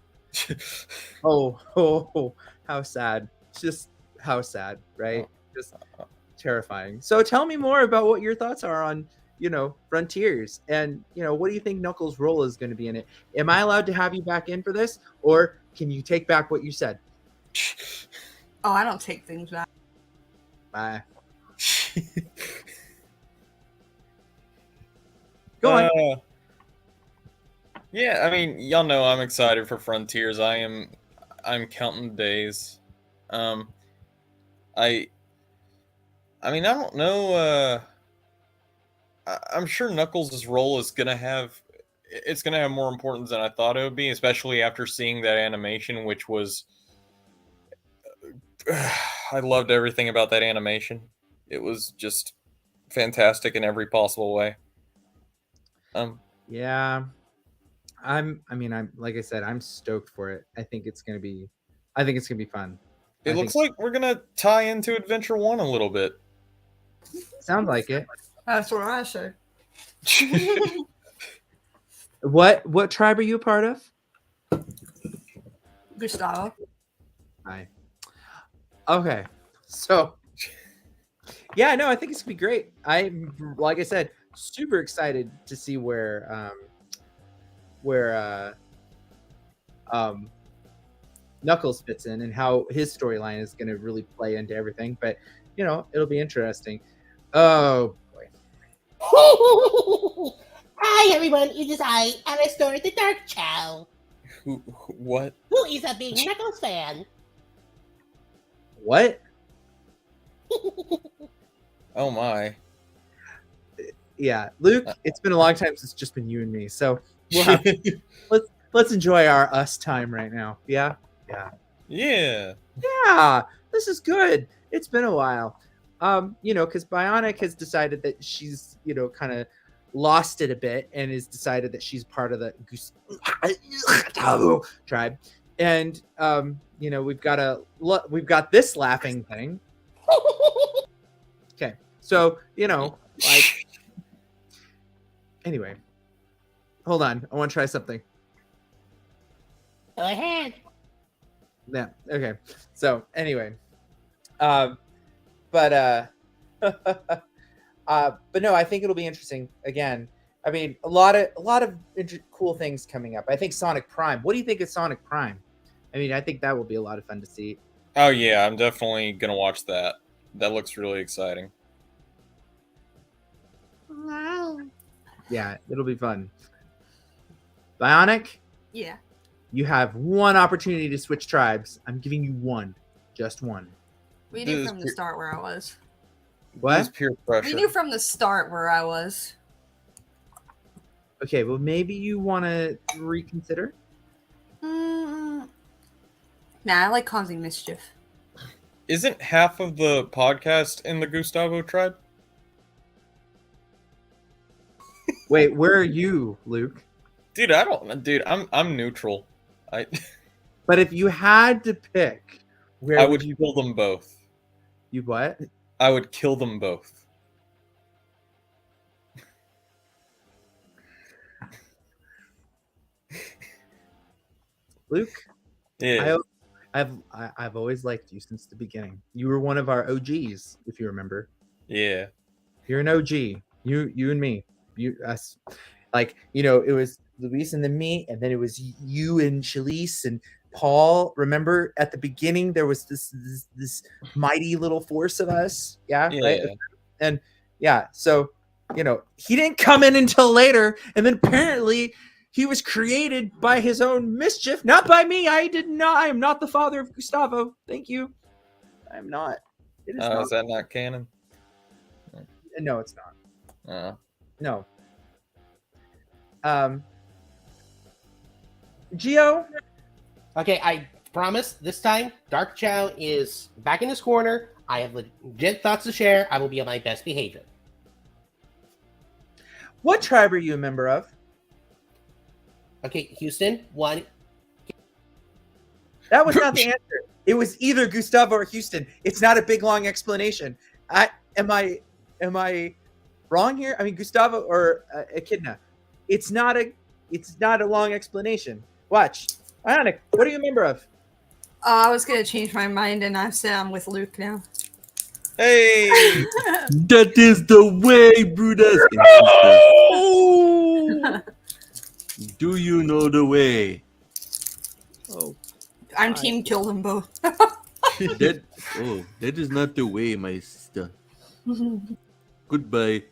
Oh, how sad. Just how sad, right? Just terrifying. So tell me more about what your thoughts are on, Frontiers, and, what do you think Knuckles' role is going to be in it? Am I allowed to have you back in for this, or can you take back what you said? Oh, I don't take things back. Bye. Go on. Yeah, I mean, y'all know I'm excited for Frontiers. I'm counting days. I mean, I don't know. I'm sure Knuckles' role is gonna have more importance than I thought it would be, especially after seeing that animation, which was I loved everything about that animation. It was just fantastic in every possible way. Yeah. I'm like I said, I'm stoked for it. I think it's gonna be fun. It looks like we're gonna tie into Adventure 1 a little bit. Sounds like it. That's what I said. What tribe are you a part of? Gustavo. Hi. Okay. So yeah, no, I think it's gonna be great. Like I said, super excited to see where Knuckles fits in and how his storyline is going to really play into everything. But it'll be interesting. Oh boy! Hi everyone, it is I, Alistar the Dark Chow, What? who is a big Knuckles fan. What? Oh my! Yeah, Luke. It's been a long time since it's just been you and me. So we'll have, let's enjoy our us time right now. Yeah. Yeah. Yeah, this is good. It's been a while. Because Bionic has decided that she's, kind of lost it a bit and has decided that she's part of the tribe. And we've got this laughing thing. Okay. So, like anyway. Hold on. I want to try something. Go ahead. Yeah. Okay. So anyway, but no, I think it'll be interesting. Again, I mean, a lot of cool things coming up. I think Sonic Prime. What do you think of Sonic Prime? I mean, I think that will be a lot of fun to see. Oh yeah, I'm definitely gonna watch that. That looks really exciting. Wow. Yeah, it'll be fun. Bionic, Yeah. you have one opportunity to switch tribes. I'm giving you one, just one. We This knew is from the start where I was. What? This is peer We pressure. knew from the start where I was. Okay, well maybe you want to reconsider. Mm, nah, I like causing mischief. Isn't half of the podcast in the Gustavo tribe? Wait, where are you, Luke? Dude, I don't. Dude, I'm neutral. But if you had to pick, where I would would you? kill them both. You what? I would kill them both. Luke, Yeah. I've always liked you since the beginning. You were one of our OGs, if you remember. Yeah. You're an OG. You and me. You us. Like, it was Luis and then me, and then it was you and Shalise and Paul. Remember at the beginning there was this mighty little force of us. Yeah, right. Yeah. And yeah, so he didn't come in until later, and then apparently he was created by his own mischief, not by me. I am not the father of Gustavo. Thank you. I'm not. It is not. Is that not canon? No, it's not. No. Gio, Okay, I promise this time, Dark Chow is back in his corner. I have legit thoughts to share. I will be on my best behavior. what tribe are you a member of? Okay, Houston, one. That was not the answer. It was either Gustavo or Houston. It's not a big long explanation. Am I wrong here? I mean, Gustavo or Echidna. It's not a long explanation. Watch. Ionic, what are you a member of? I was gonna change my mind, and I've said I'm with Luke now. Hey. That is the way, Brudas. Do you know the way? Oh, I'm team kill them both. That is not the way, my sister. Goodbye.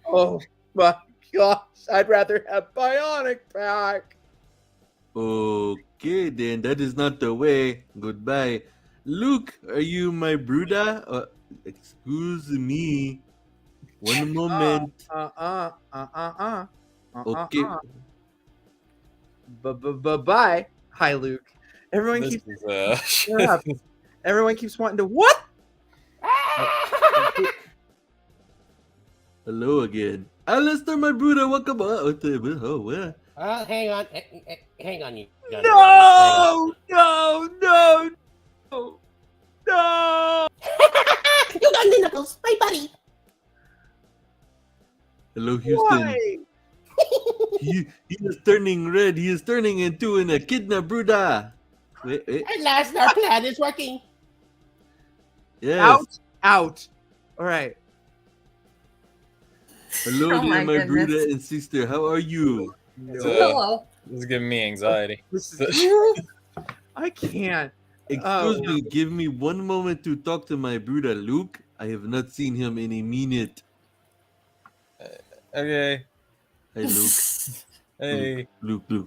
oh my gosh! I'd rather have Bionic back. Okay, then that is not the way. Goodbye. Luke, are you my Bruda? Excuse me. One moment. Okay. Bye. Hi, Luke. Everyone This keeps is, shut up. Everyone keeps wanting to what? Hello again. Alistair, my Bruda, welcome. Oh, where? Hang on. Hang on, you. No! You got me, Knuckles, my buddy. Hello, Houston. Why? He is turning red. He is turning into an Echidna Bruda. Wait. At last, our plan is working. Yes. Out. All right. Hello Oh there, my my goodness. Bruda and sister. How are you? Hello. This is giving me anxiety. This is, I can't. Excuse me, give me one moment to talk to my Bruda Luke. I have not seen him in a minute. Okay. Hey, Luke. Hey. Luke. Do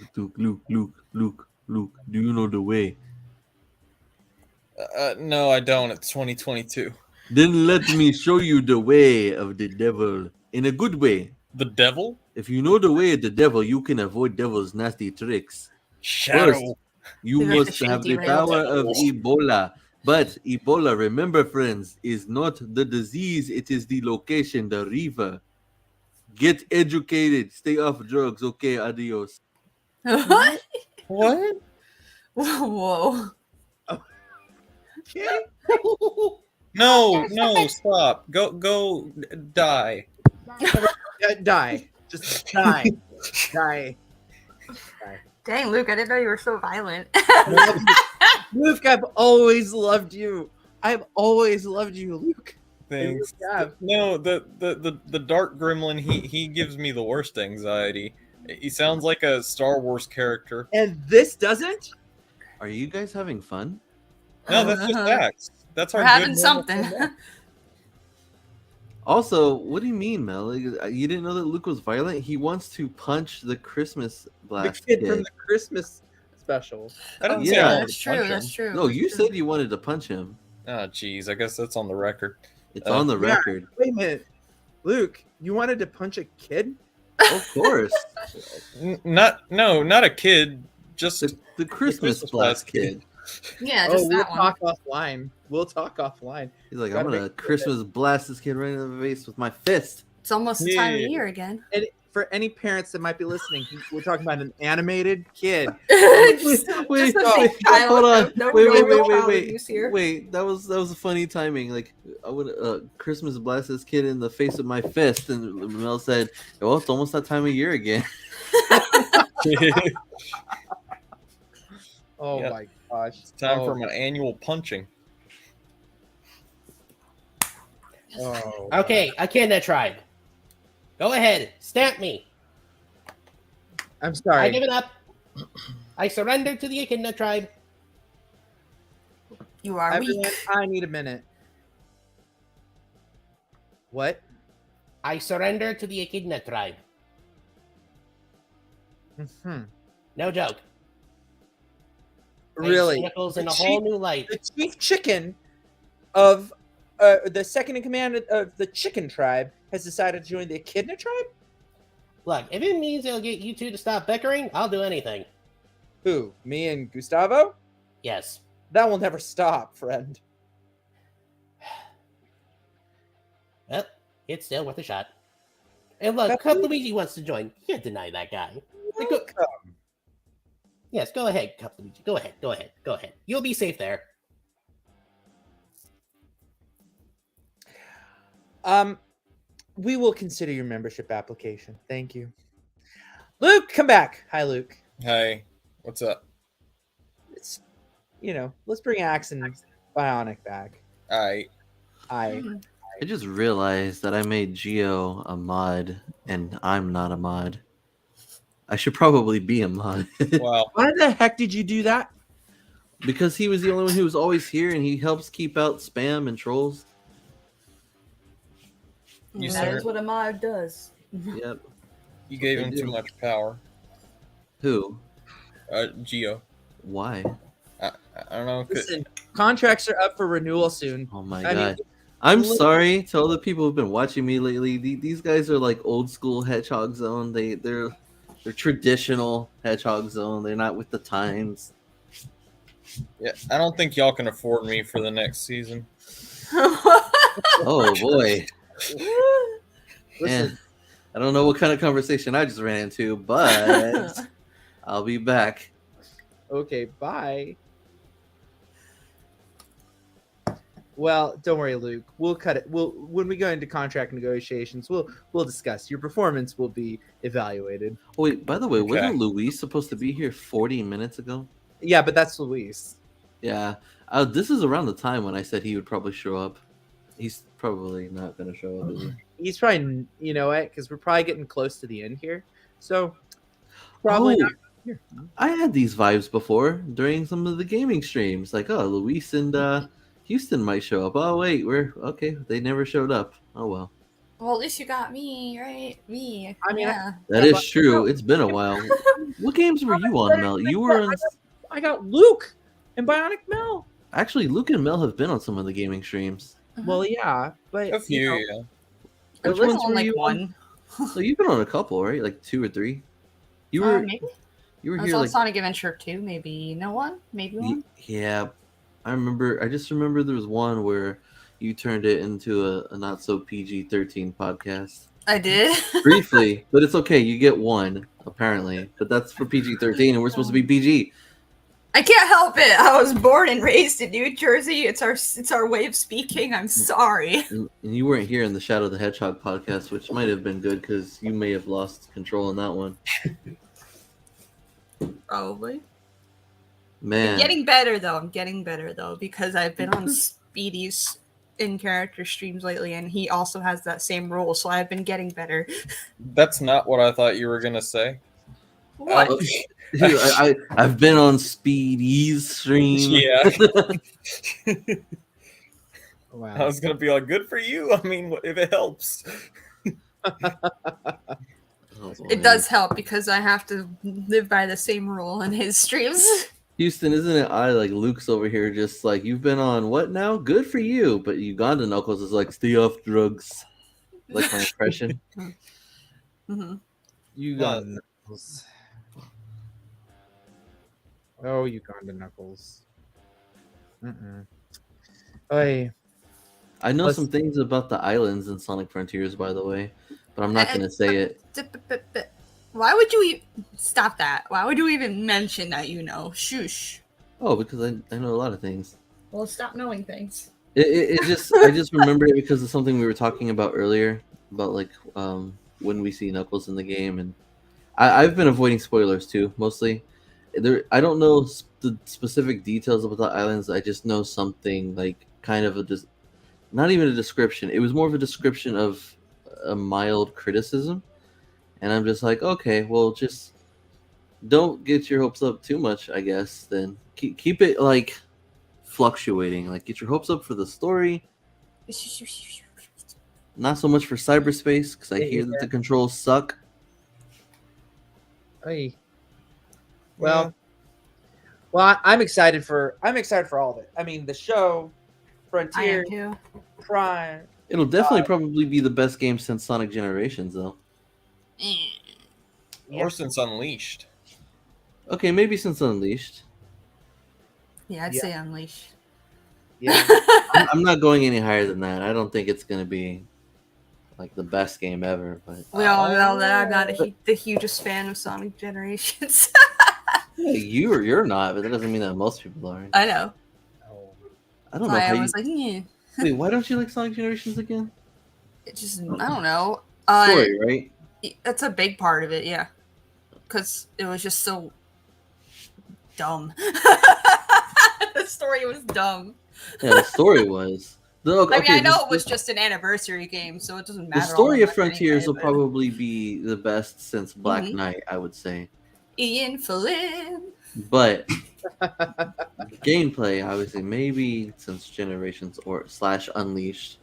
you know the way? No, I don't. It's 2022. Then let me show you the way of the devil. In a good way. The devil? If you know the way of the devil, you can avoid devil's nasty tricks. Shadow. You There's must the have the shady power rail. of Ebola. But Ebola, remember, friends, is not the disease. It is the location, the river. Get educated. Stay off drugs. Okay, adios. What? What? Whoa. Okay. No, stop. Go die. Die. Just die. Die. Dang, Luke, I didn't know you were so violent. Luke, I've always loved you. I've always loved you, Luke. Thanks. Yeah. No, the dark gremlin, he gives me the worst anxiety. He sounds like a Star Wars character. And this doesn't? Are you guys having fun? No, that's just facts. That's our We're having good normal something. fun. Also, what do you mean, Mel? Like, you didn't know that Luke was violent? He wants to punch the Christmas The blast kid kid. from the Christmas special. I didn't Oh, say yeah, I wanted that's to true. punch That's him. true. No, you that's true. said you wanted to punch him. Oh, jeez. I guess that's on the record. It's on the Yeah. record. Wait a minute. Luke, you wanted to punch a kid? Of course. Not a kid. Just The Christmas Christmas blast blast kid. Yeah, Oh, just we'll that one. talk offline. We'll talk offline. He's like, Gotta I'm make gonna sure Christmas blast this kid right in the face with my fist. It's almost the time of Yeah. year again. for any parents that might be listening, we're talking about an animated kid. Just wait, a wait, fake child. hold on. No Wait, real child abuse here. wait. That was a funny timing. Like I would Christmas blast this kid in the face with my fist, and Mel said, "Well, it's almost that time of year again." Oh Yeah. my gosh! It's time oh, for my annual punching. Oh, Okay, Echidna tribe. Go ahead, stamp me. I'm I sorry. give it up. I surrender to the Echidna tribe. You are Everyone, weak. I need a minute. What? I surrender to the Echidna tribe. Hmm. No joke. I Really? see Knuckles in The a whole new light. The chief chicken of the second in command of the chicken tribe has decided to join the Echidna tribe? Look, if it means it'll get you two to stop bickering, I'll do anything. Who? Me and Gustavo? Yes. That will never stop, friend. Well, it's still worth a shot. And look, Cup Luigi wants to join. You can't deny that guy. Welcome. Yes, go ahead, Cup Luigi. Go ahead. You'll be safe there. We will consider your membership application. Thank you. Luke, come back. Hi, Luke. Hey, what's up? It's, let's bring Axe and Bionic back. I I just realized that I made Geo a mod, and I'm not a mod. I should probably be a mod. well, Why the heck did you do that? Because he was the only one who was always here, and he helps keep out spam and trolls. You That sir. is what a mod does. Yep. you gave They him do. too much power. Who? Geo. Why? I don't know. Listen, contracts are up for renewal soon. Oh my I mean, god. I'm li- sorry to all the people who've been watching me lately. These guys are like old school Hedgehog Zone. They're traditional Hedgehog Zone. They're not with the times. Yeah, I don't think y'all can afford me for the next season. Oh boy. Listen, Man, I don't know what kind of conversation I just ran into, but I'll be back. okay, bye. Well, don't worry, Luke. We'll cut it. When we go into contract negotiations, we'll discuss. Your performance will be evaluated. Oh, wait, by the way, Okay. wasn't Luis supposed to be here 40 minutes ago? Yeah, but that's Luis. Yeah. This is around the time when I said he would probably show up. He's probably not going to show up, is he? He's probably, you know what? Because we're probably getting close to the end here, so probably not. Here. I had these vibes before during some of the gaming streams. Like, oh, Luis and Houston might show up. Oh, wait, we're okay. They never showed up. Oh, well. Well, at least you got me, right? Me. I mean, yeah. That is true. It's been a while. What games were you on, Mel? You were on. I got Luke and Bionic Mel. Actually, Luke and Mel have been on some of the gaming streams. Well, yeah, but A few, you know, yeah. Which It was ones on were like you on? one. So you've been on a couple, right? Like 2 or 3. You were Maybe. you were I was here on like Sonic Adventure 2, maybe no one? Maybe one? yeah. I just remember there was one where you turned it into a not so PG-13 podcast. I did. Briefly, but it's okay. You get one apparently, but that's for PG-13, and we're supposed to be PG. I can't help it. I was born and raised in New Jersey. It's our way of speaking. I'm sorry. And you weren't here in the Shadow the Hedgehog podcast, which might have been good because you may have lost control in that one. Probably. Man, I'm getting better though because I've been on Speedy's in-character streams lately, and he also has that same role, so I've been getting better. That's not what I thought you were gonna say. What? Dude, I've been on Speedy's stream. Yeah. wow. I was gonna be like, good for you. I mean, if it helps. Oh, It man. does help because I have to live by the same rule in his streams. Houston, isn't it odd? Like Luke's over here, just like you've been on what now? Good for you, but Uganda Knuckles is like stay off drugs. Like my impression. Mm-hmm. Uganda Knuckles. Oh, Uganda Knuckles. Oy. I know Let's- some things about the islands in Sonic Frontiers, by the way. but I'm not going to say it. Why would you stop that? Why would you even mention that you know? Shush. Oh, because I know a lot of things. Well, stop knowing things. It just I just remember it because of something we were talking about earlier about like when we see Knuckles in the game, and I've been avoiding spoilers too mostly. I don't know the specific details about the islands. I just know something like kind of not even a description. It was more of a description of a mild criticism, and I'm just like, okay, well, just don't get your hopes up too much. I guess then keep it like fluctuating. Like get your hopes up for the story, not so much for cyberspace because I hear that the controls suck. Hey. Well, I'm excited for all of it. I mean, the show, Frontier, I am too. Prime. It'll definitely probably be the best game since Sonic Generations, though. Or since Unleashed. Okay, maybe since Unleashed. Yeah, I'd Yeah. say Unleashed. Yeah. I'm not going any higher than that. I don't think it's gonna be like the best game ever, but We all know that I'm not the hugest fan of Sonic Generations. yeah, you're not, but that doesn't mean that most people are. I know. I don't know I how you. was like, yeah. Wait, why don't you like Sonic Generations again? It just, I don't know. Story, right? That's a big part of it, yeah. Because it was just so dumb. The story was dumb. Yeah, the story was. I mean, I know it was just an anniversary game, so it doesn't matter. The story all of that Frontiers will but- probably be the best since Black Mhm. Knight, I would say. Ian Flynn. But gameplay, obviously, maybe since Generations or / Unleashed.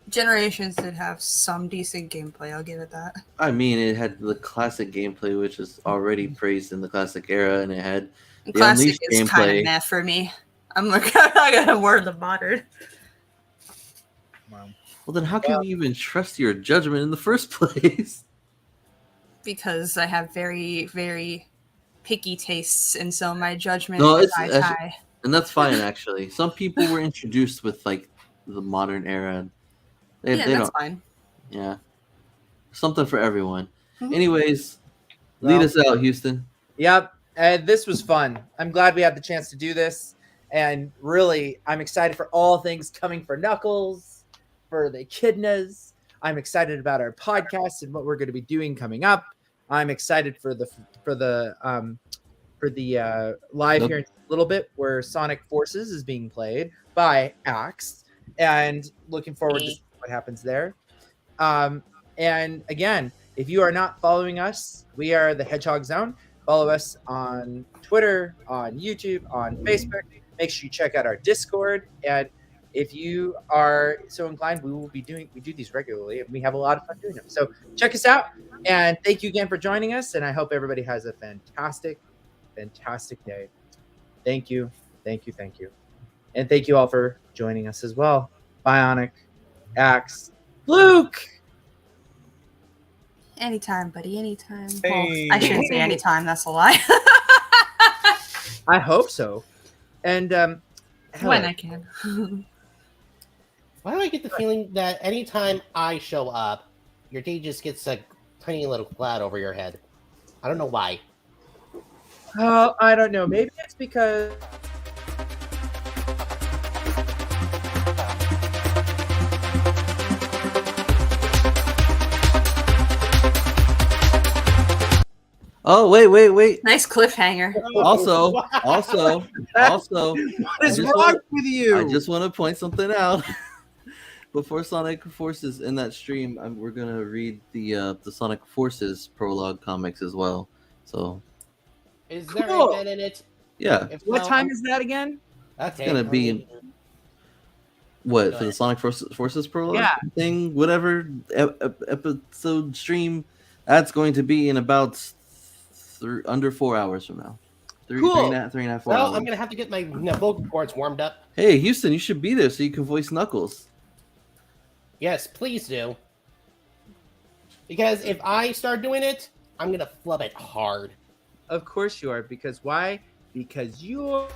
Generations did have some decent gameplay, I'll give it that. I mean, it had the classic gameplay, which is already praised in the classic era, and it had the Classic Unleashed is kind gameplay. of meh for me. I'm like, I got a word the modern. Wow. Well, then how can you even trust your judgment in the first place? Because I have very, very picky tastes, and so my judgment No, is it's high. and that's fine actually. Some people were introduced with like the modern era. They That's don't. fine. Yeah, something for everyone. Mhm. Anyways, Well- lead us out, Houston. Yep. And this was fun. I'm glad we had the chance to do this. And really, I'm excited for all things coming for Knuckles, for the Echidnas. I'm excited about our podcast and what we're going to be doing coming up. I'm excited for the live Nope. here in a little bit where Sonic Forces is being played by Axe, and looking forward to see what happens there. And again, if you are not following us, we are the Hedgehog Zone. Follow us on Twitter, on YouTube, on Facebook. Make sure you check out our Discord. And if you are so inclined, we do these regularly, and we have a lot of fun doing them. So check us out. And thank you again for joining us. And I hope everybody has a fantastic, fantastic day. Thank you. Thank you. Thank you. And thank you all for joining us as well. Bionic, Axe, Luke. Anytime, buddy, anytime. Hey. Well, I shouldn't say anytime, that's a lie. I hope so. And When Helen, I can. Why do I get the feeling that anytime I show up, your day just gets a tiny little cloud over your head? I don't know why. oh, I don't know. Maybe it's because Oh, wait. Nice cliffhanger. Also, Wow. also, what is I just wrong want- with you? I just want to point something out. Before Sonic Forces in that stream, we're gonna read the Sonic Forces prologue comics as well. So Is there Cool. a event in it? yeah, If What so, time is that again? Okay, gonna be in- what for the Sonic Forces prologue Yeah. thing, whatever episode stream, that's going to be in about under 4 hours from now. Cool. 3.5, 4 Well, hours. I'm gonna have to get my vocal cords warmed up. Hey, Houston, you should be there so you can voice Knuckles. Yes, please do. Because if I start doing it, I'm gonna flub it hard. Of course you are. Because why? Because you're